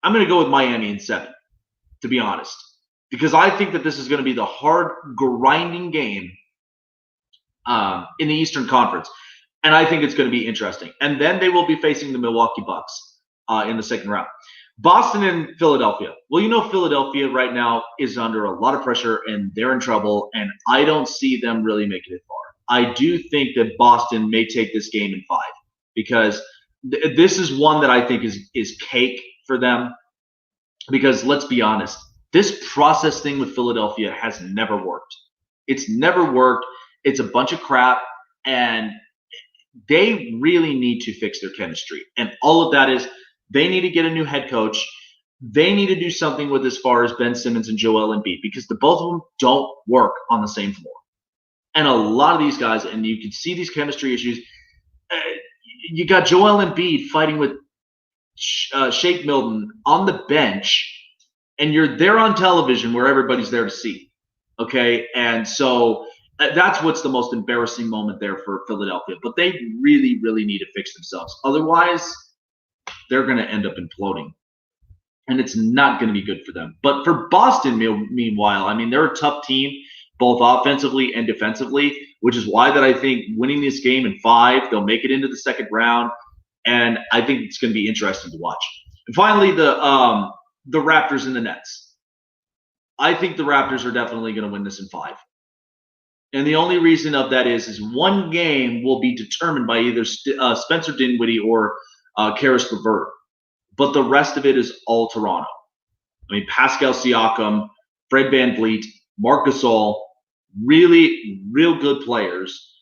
going to go with Miami in 7, to be honest, because I think that this is going to be the hard, grinding game in the Eastern Conference, and I think it's going to be interesting. And then they will be facing the Milwaukee Bucks in the second round. Boston and Philadelphia. Well, you know, Philadelphia right now is under a lot of pressure, and they're in trouble, and I don't see them really making it far. I do think that Boston may take this game in 5, because this is one that I think is cake for them, because let's be honest, this process thing with Philadelphia has never worked. It's never worked. It's a bunch of crap, and they really need to fix their chemistry. And all of that is they need to get a new head coach. They need to do something with as far as Ben Simmons and Joel Embiid, because the both of them don't work on the same floor. And a lot of these guys, and you can see these chemistry issues. You got Joel Embiid fighting with Shake Milton on the bench, and you're there on television where everybody's there to see. Okay, and so that's what's the most embarrassing moment there for Philadelphia. But they really, really need to fix themselves. Otherwise, they're going to end up imploding, and it's not going to be good for them. But for Boston, meanwhile, I mean, they're a tough team, both offensively and defensively, which is why that I think winning this game in 5, they'll make it into the second round, and I think it's going to be interesting to watch. And finally, the Raptors and the Nets. I think the Raptors are definitely going to win this in 5. And the only reason of that is one game will be determined by either Spencer Dinwiddie or Karis LeVert. But the rest of it is all Toronto. I mean, Pascal Siakam, Fred VanVleet, Marc Gasol, really, real good players.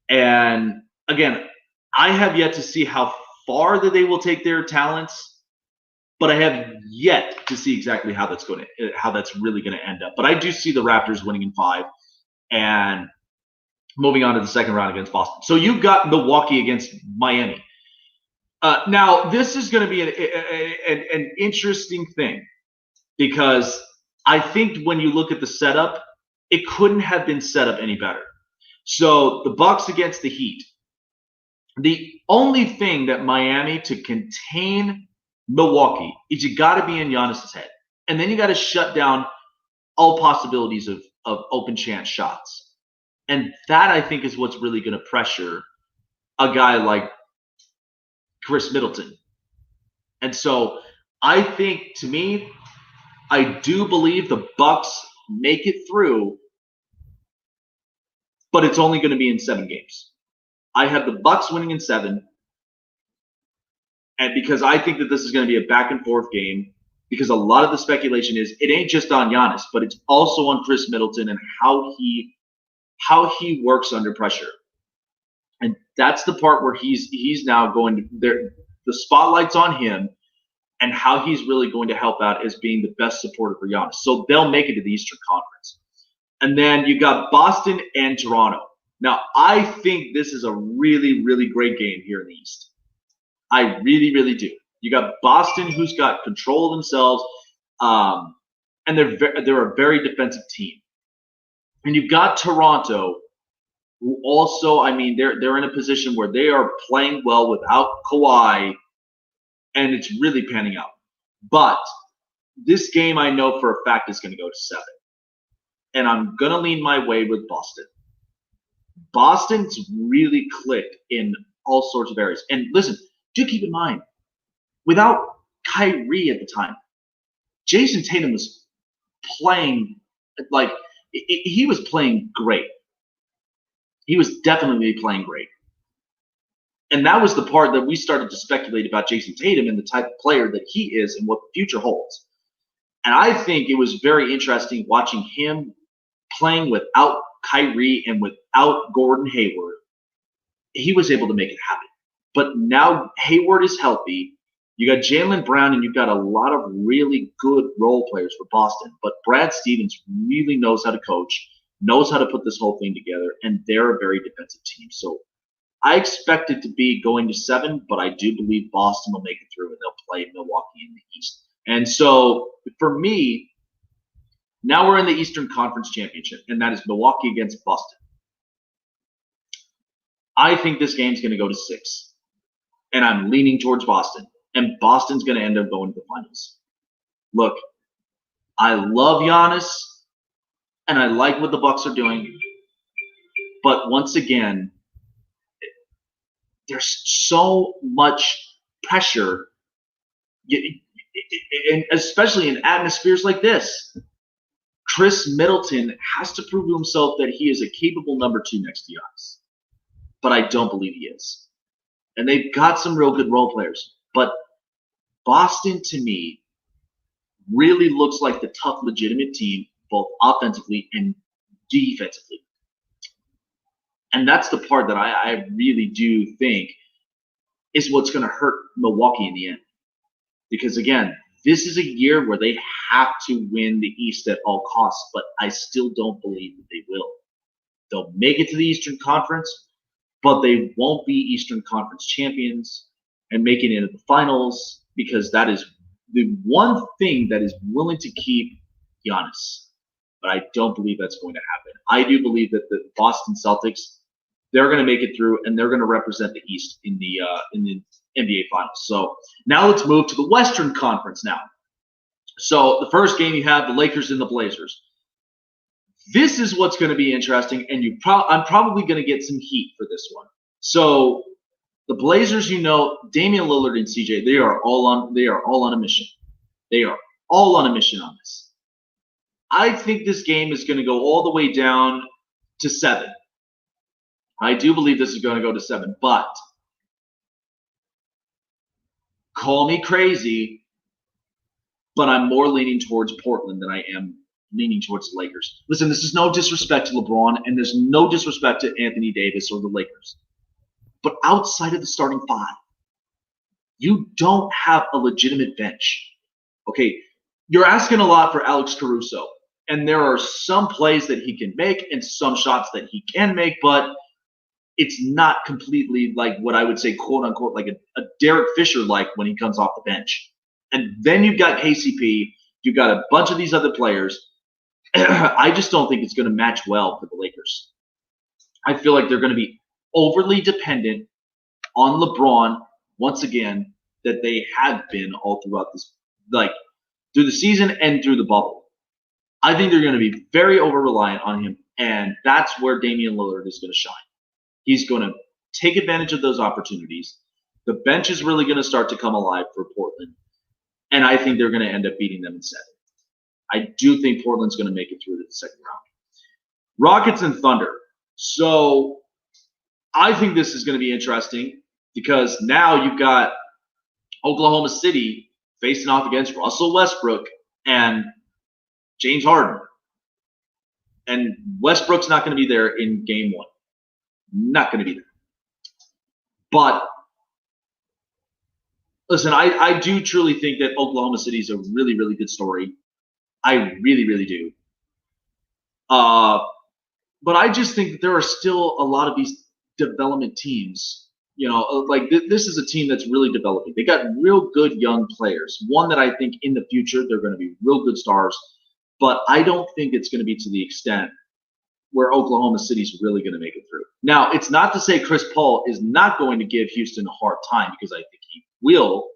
And again, I have yet to see how far that they will take their talents, but I have yet to see exactly how that's really going to end up. But I do see the Raptors winning in 5 and moving on to the second round against Boston. So you've got Milwaukee against Miami. Now, this is going to be an interesting thing, because I think when you look at the setup, it couldn't have been set up any better. So the Bucks against the Heat. The only thing that Miami to contain Milwaukee is you got to be in Giannis's head. And then you got to shut down all possibilities of open chance shots. And that, I think, is what's really going to pressure a guy like Chris Middleton. And so I think, to me, I do believe the Bucks make it through, but it's only going to be in 7 games. I have the Bucks winning in 7, and because I think that this is going to be a back and forth game, because a lot of the speculation is it ain't just on Giannis, but it's also on Chris Middleton and how he works under pressure. And that's the part where he's now going to the spotlight's on him, and how he's really going to help out as being the best supporter for Giannis. So they'll make it to the Eastern Conference. And then you got Boston and Toronto. Now, I think this is a really, really great game here in the East. I really, really do. You got Boston, who's got control of themselves, and they're a very defensive team. And you've got Toronto, who also, I mean, they're in a position where they are playing well without Kawhi, and it's really panning out. But this game, I know for a fact, is going to go to 7. And I'm going to lean my way with Boston. Boston's really clicked in all sorts of areas. And listen, do keep in mind, without Kyrie at the time, Jason Tatum was playing like he was playing great. He was definitely playing great. And that was the part that we started to speculate about Jason Tatum and the type of player that he is and what the future holds. And I think it was very interesting watching him playing without Kyrie and without Gordon Hayward. He was able to make it happen. But now Hayward is healthy. You got Jaylen Brown, and you've got a lot of really good role players for Boston. But Brad Stevens really knows how to coach, knows how to put this whole thing together, and they're a very defensive team. So I expect it to be going to 7, but I do believe Boston will make it through, and they'll play Milwaukee in the East. And so for me, now we're in the Eastern Conference Championship, and that is Milwaukee against Boston. I think this game's going to go to 6, and I'm leaning towards Boston. And Boston's going to end up going to the finals. Look, I love Giannis, and I like what the Bucks are doing. But once again, there's so much pressure, and especially in atmospheres like this. Chris Middleton has to prove to himself that he is a capable number 2 next to Giannis. But I don't believe he is. And they've got some real good role players. But Boston, to me, really looks like the tough, legitimate team, both offensively and defensively. And that's the part that I really do think is what's going to hurt Milwaukee in the end. Because, again, this is a year where they have to win the East at all costs, but I still don't believe that they will. They'll make it to the Eastern Conference, but they won't be Eastern Conference champions and making it into the finals, because that is the one thing that is willing to keep Giannis. But I don't believe that's going to happen. I do believe that the Boston Celtics, they're going to make it through, and they're going to represent the East in the NBA Finals. So now let's move to the Western Conference now. So the first game, you have the Lakers and the Blazers. This is what's going to be interesting, and I'm probably going to get some heat for this one. So the Blazers, Damian Lillard and CJ, they are all on a mission. They are all on a mission on this. I think this game is going to go all the way down to 7. I do believe this is going to go to 7, but call me crazy, but I'm more leaning towards Portland than I am leaning towards the Lakers. Listen, this is no disrespect to LeBron, and there's no disrespect to Anthony Davis or the Lakers. But outside of the starting 5, you don't have a legitimate bench. Okay, you're asking a lot for Alex Caruso, and there are some plays that he can make and some shots that he can make, but it's not completely like what I would say, quote unquote, like a Derek Fisher like when he comes off the bench. And then you've got KCP, you've got a bunch of these other players. I just don't think it's going to match well for the Lakers. I feel like they're going to be overly dependent on LeBron once again, that they have been all throughout this, like through the season and through the bubble. I think they're going to be very over reliant on him, and that's where Damian Lillard is going to shine. He's going to take advantage of those opportunities. The bench is really going to start to come alive for Portland, and I think they're going to end up beating them in 7. I do think Portland's going to make it through to the second round. Rockets and Thunder. So I think this is going to be interesting because now you've got Oklahoma City facing off against Russell Westbrook and James Harden. And Westbrook's not going to be there in game 1. Not going to be there. But listen, I do truly think that Oklahoma City is a really, really good story. I really, really do. But I just think that there are still a lot of these development teams. Like this is a team that's really developing. They got real good young players. One that I think in the future they're going to be real good stars. But I don't think it's going to be to the extent where Oklahoma City's really going to make it through. Now, it's not to say Chris Paul is not going to give Houston a hard time, because I think he will.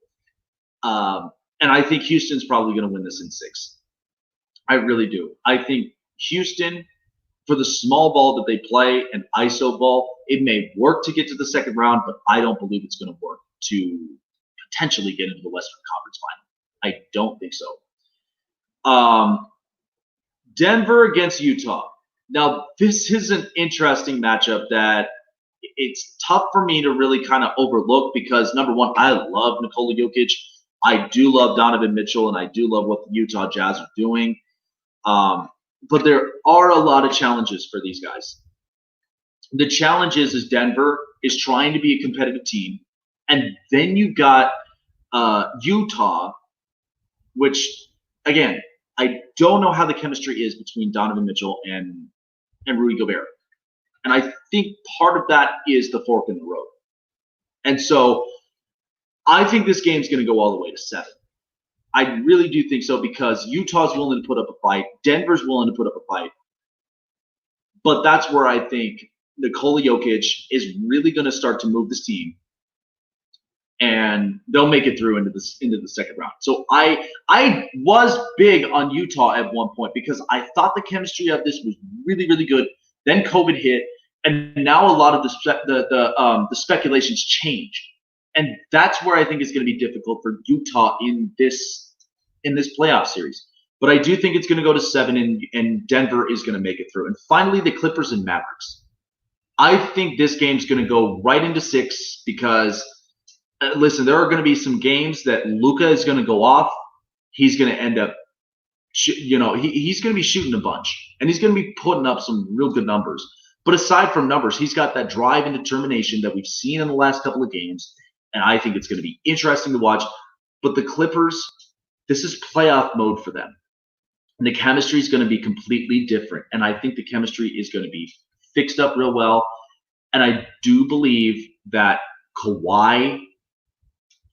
And I think Houston's probably going to win this in 6. I really do. I think Houston for the small ball that they play, an ISO ball, it may work to get to the second round, but I don't believe it's going to work to potentially get into the Western Conference Final. I don't think so. Denver against Utah. Now, this is an interesting matchup that it's tough for me to really kind of overlook because, number one, I love Nikola Jokic. I do love Donovan Mitchell, and I do love what the Utah Jazz are doing. But there are a lot of challenges for these guys. The challenge is Denver is trying to be a competitive team. And then you got Utah, which, again, I don't know how the chemistry is between Donovan Mitchell and Rudy Gobert. And I think part of that is the fork in the road. And so I think this game's going to go all the way to 7. I really do think so because Utah's willing to put up a fight. Denver's willing to put up a fight. But that's where I think Nikola Jokic is really going to start to move this team. And they'll make it through into the second round. So I was big on Utah at one point because I thought the chemistry of this was really, really good. Then COVID hit, and now a lot of the speculations changed. And that's where I think it's going to be difficult for Utah in this playoff series. But I do think it's going to go to 7, and Denver is going to make it through. And finally, the Clippers and Mavericks. I think this game's going to go right into 6 because, listen, there are going to be some games that Luka is going to go off. He's going to end up, he's going to be shooting a bunch, and he's going to be putting up some real good numbers. But aside from numbers, he's got that drive and determination that we've seen in the last couple of games. And I think it's going to be interesting to watch. But the Clippers, this is playoff mode for them. And the chemistry is going to be completely different. And I think the chemistry is going to be fixed up real well. And I do believe that Kawhi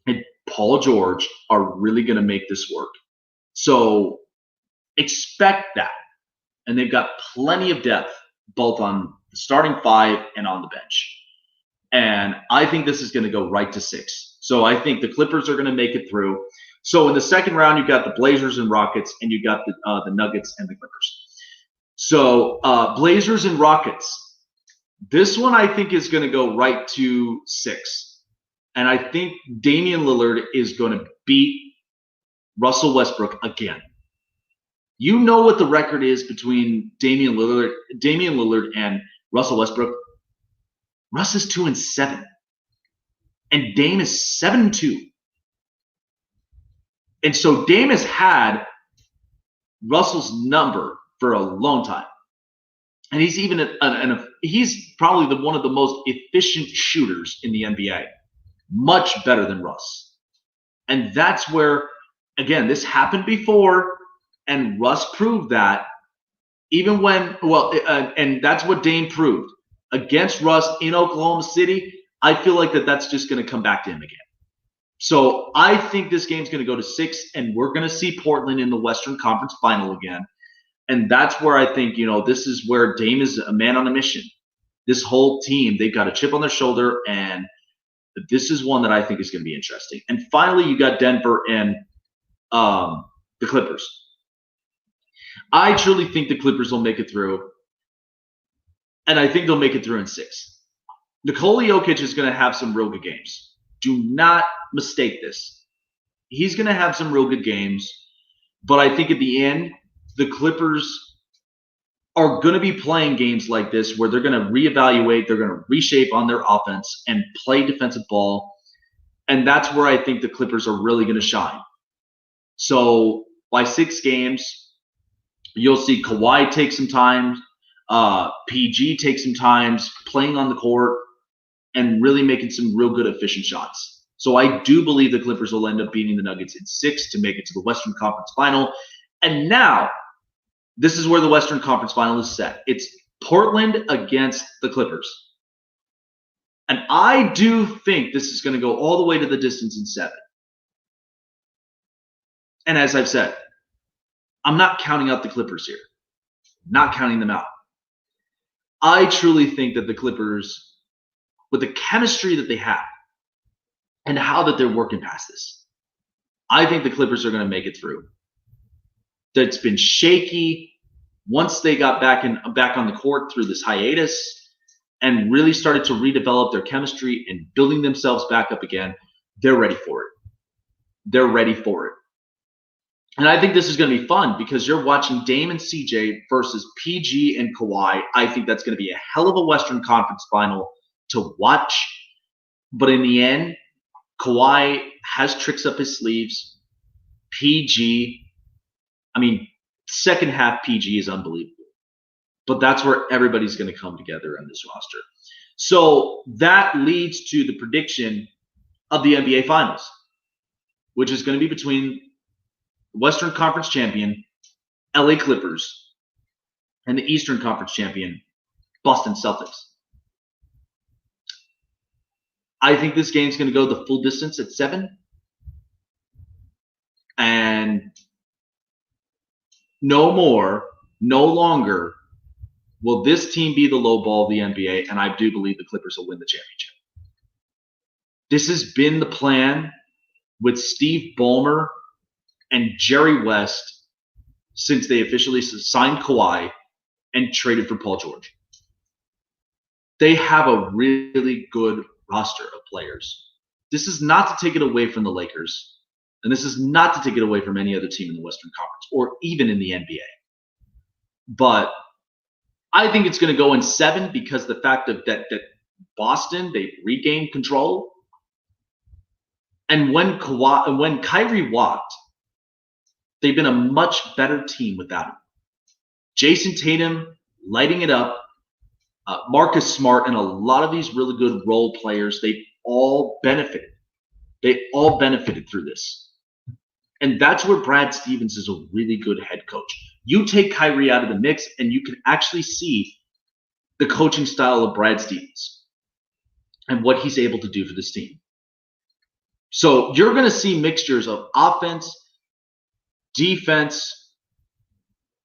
and Paul George are really going to make this work. So expect that. And they've got plenty of depth, both on the starting 5 and on the bench. And I think this is going to go right to 6. So I think the Clippers are going to make it through. So in the second round, you got the Blazers and Rockets, and you got the Nuggets and the Clippers. So Blazers and Rockets. This one I think is going to go right to 6. And I think Damian Lillard is going to beat Russell Westbrook again. You know what the record is between Damian Lillard and Russell Westbrook? Russ is 2-7, and Dame is 7-2. And so Dame has had Russell's number for a long time, and he's even he's probably one of the most efficient shooters in the NBA, much better than Russ. And that's where, again, this happened before, and Russ proved that. Even when, and that's what Dame proved. Against Russ in Oklahoma City, I feel like that's just going to come back to him again. So I think this game's going to go to 6, and we're going to see Portland in the Western Conference Final again. And that's where I think, this is where Dame is a man on a mission. This whole team, they've got a chip on their shoulder, and this is one that I think is going to be interesting. And finally, you got Denver and the Clippers. I truly think the Clippers will make it through. And I think they'll make it through in 6. Nikola Jokic is going to have some real good games. Do not mistake this. He's going to have some real good games. But I think at the end, the Clippers are going to be playing games like this where they're going to reevaluate, they're going to reshape on their offense and play defensive ball. And that's where I think the Clippers are really going to shine. So by 6 games, you'll see Kawhi take some time. PG takes some times playing on the court and really making some real good efficient shots. So I do believe the Clippers will end up beating the Nuggets in 6 to make it to the Western Conference Final. And now, this is where the Western Conference Final is set. It's Portland against the Clippers. And I do think this is going to go all the way to the distance in 7. And as I've said, I'm not counting out the Clippers here. Not counting them out. I truly think that the Clippers, with the chemistry that they have and how that they're working past this, I think the Clippers are going to make it through. That's been shaky. once they got back on the court through this hiatus and really started to redevelop their chemistry and building themselves back up again, they're ready for it. They're ready for it. And I think this is going to be fun because you're watching Dame and CJ versus PG and Kawhi. I think that's going to be a hell of a Western Conference final to watch. But in the end, Kawhi has tricks up his sleeves. PG, second half PG is unbelievable. But that's where everybody's going to come together on this roster. So that leads to the prediction of the NBA Finals, which is going to be between Western Conference champion, LA Clippers, and the Eastern Conference champion, Boston Celtics. I think this game's going to go the full distance at 7. And no longer will this team be the low ball of the NBA, and I do believe the Clippers will win the championship. This has been the plan with Steve Ballmer and Jerry West since they officially signed Kawhi and traded for Paul George. They have a really good roster of players. This is not to take it away from the Lakers, and this is not to take it away from any other team in the Western Conference or even in the NBA. But I think it's going to go in 7 because the fact of that Boston, they've regained control. And when Kyrie walked, they've been a much better team without him. Jason Tatum lighting it up, Marcus Smart, and a lot of these really good role players, they all benefited. They all benefited through this. And that's where Brad Stevens is a really good head coach. You take Kyrie out of the mix, and you can actually see the coaching style of Brad Stevens and what he's able to do for this team. So you're going to see mixtures of offense, defense.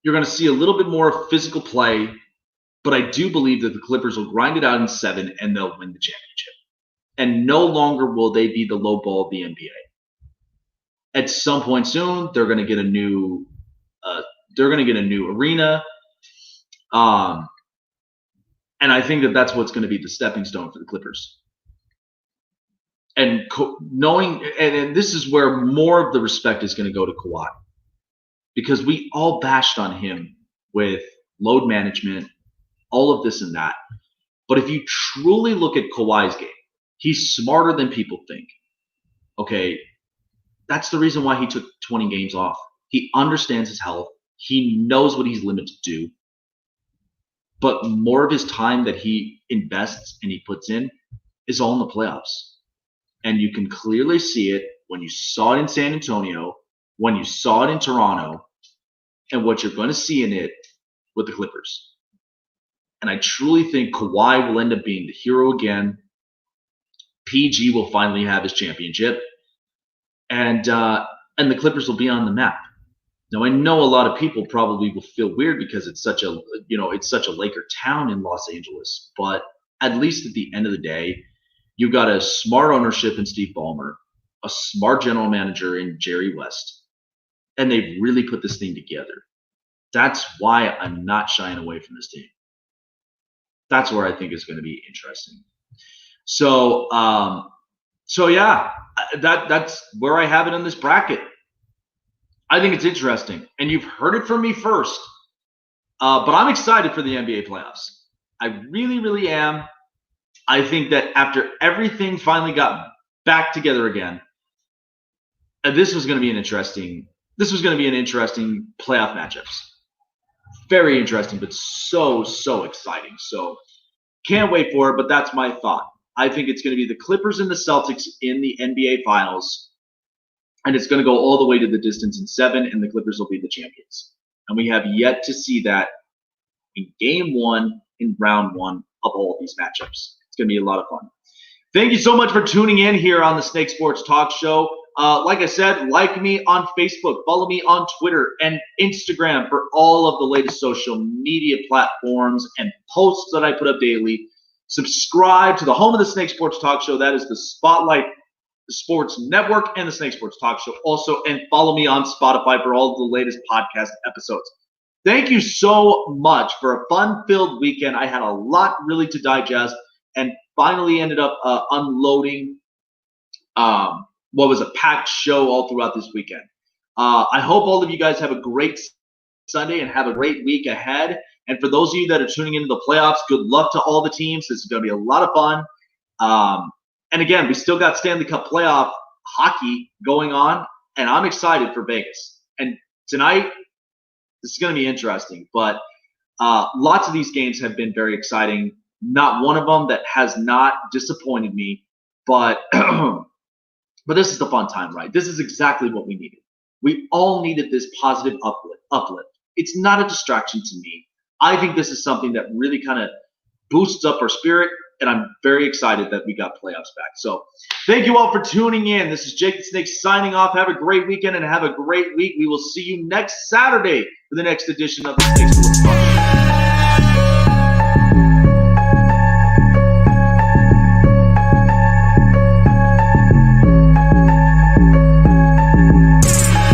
You're going to see a little bit more physical play, but I do believe that the Clippers will grind it out in 7 and they'll win the championship. And no longer will they be the low ball of the NBA. At some point soon, they're going to get a new arena. And I think that that's what's going to be the stepping stone for the Clippers. And and this is where more of the respect is going to go to Kawhi, because we all bashed on him with load management, all of this and that. But if you truly look at Kawhi's game, he's smarter than people think. Okay, that's the reason why he took 20 games off. He understands his health. He knows what he's limited to do. But more of his time that he invests and he puts in is all in the playoffs. And you can clearly see it when you saw it in San Antonio, when you saw it in Toronto, and what you're going to see in it with the Clippers. And I truly think Kawhi will end up being the hero again. PG will finally have his championship. And the Clippers will be on the map. Now, I know a lot of people probably will feel weird because it's such a Laker town in Los Angeles. But at least at the end of the day, you got a smart ownership in Steve Ballmer, a smart general manager in Jerry West, and they've really put this thing together. That's why I'm not shying away from this team. That's where I think it's going to be interesting. So yeah, that's where I have it in this bracket. I think it's interesting, and you've heard it from me first. But I'm excited for the NBA playoffs. I really, really am. I think that after everything finally got back together again, this was going to be an interesting playoff matchups. Very interesting, but so exciting. So can't wait for it, but that's my thought. I think it's going to be the Clippers and the Celtics in the NBA Finals, and it's going to go all the way to the distance in 7, and the Clippers will be the champions. And we have yet to see that in Game 1 in Round 1 of all these matchups. It's going to be a lot of fun. Thank you so much for tuning in here on the Snake Sports Talk Show. Like I said, like me on Facebook, follow me on Twitter and Instagram for all of the latest social media platforms and posts that I put up daily. Subscribe to the home of the Snake Sports Talk Show. That is the Spotlight Sports Network and the Snake Sports Talk Show also. And follow me on Spotify for all of the latest podcast episodes. thank you so much for a fun-filled weekend. I had a lot really to digest and finally ended up unloading what was a packed show all throughout this weekend. I hope all of you guys have a great Sunday and have a great week ahead. And for those of you that are tuning into the playoffs, good luck to all the teams. This is going to be a lot of fun. And again, we still got Stanley Cup playoff hockey going on, and I'm excited for Vegas. And tonight, this is going to be interesting. But lots of these games have been very exciting. Not one of them that has not disappointed me. But but this is the fun time, right? This is exactly what we needed. We all needed this positive uplift. It's not a distraction to me. I think this is something that really kind of boosts up our spirit, and I'm very excited that we got playoffs back. So thank you all for tuning in. This is Jake the Snake signing off. Have a great weekend and have a great week. We will see you next Saturday for the next edition of the Snake Sports Talk.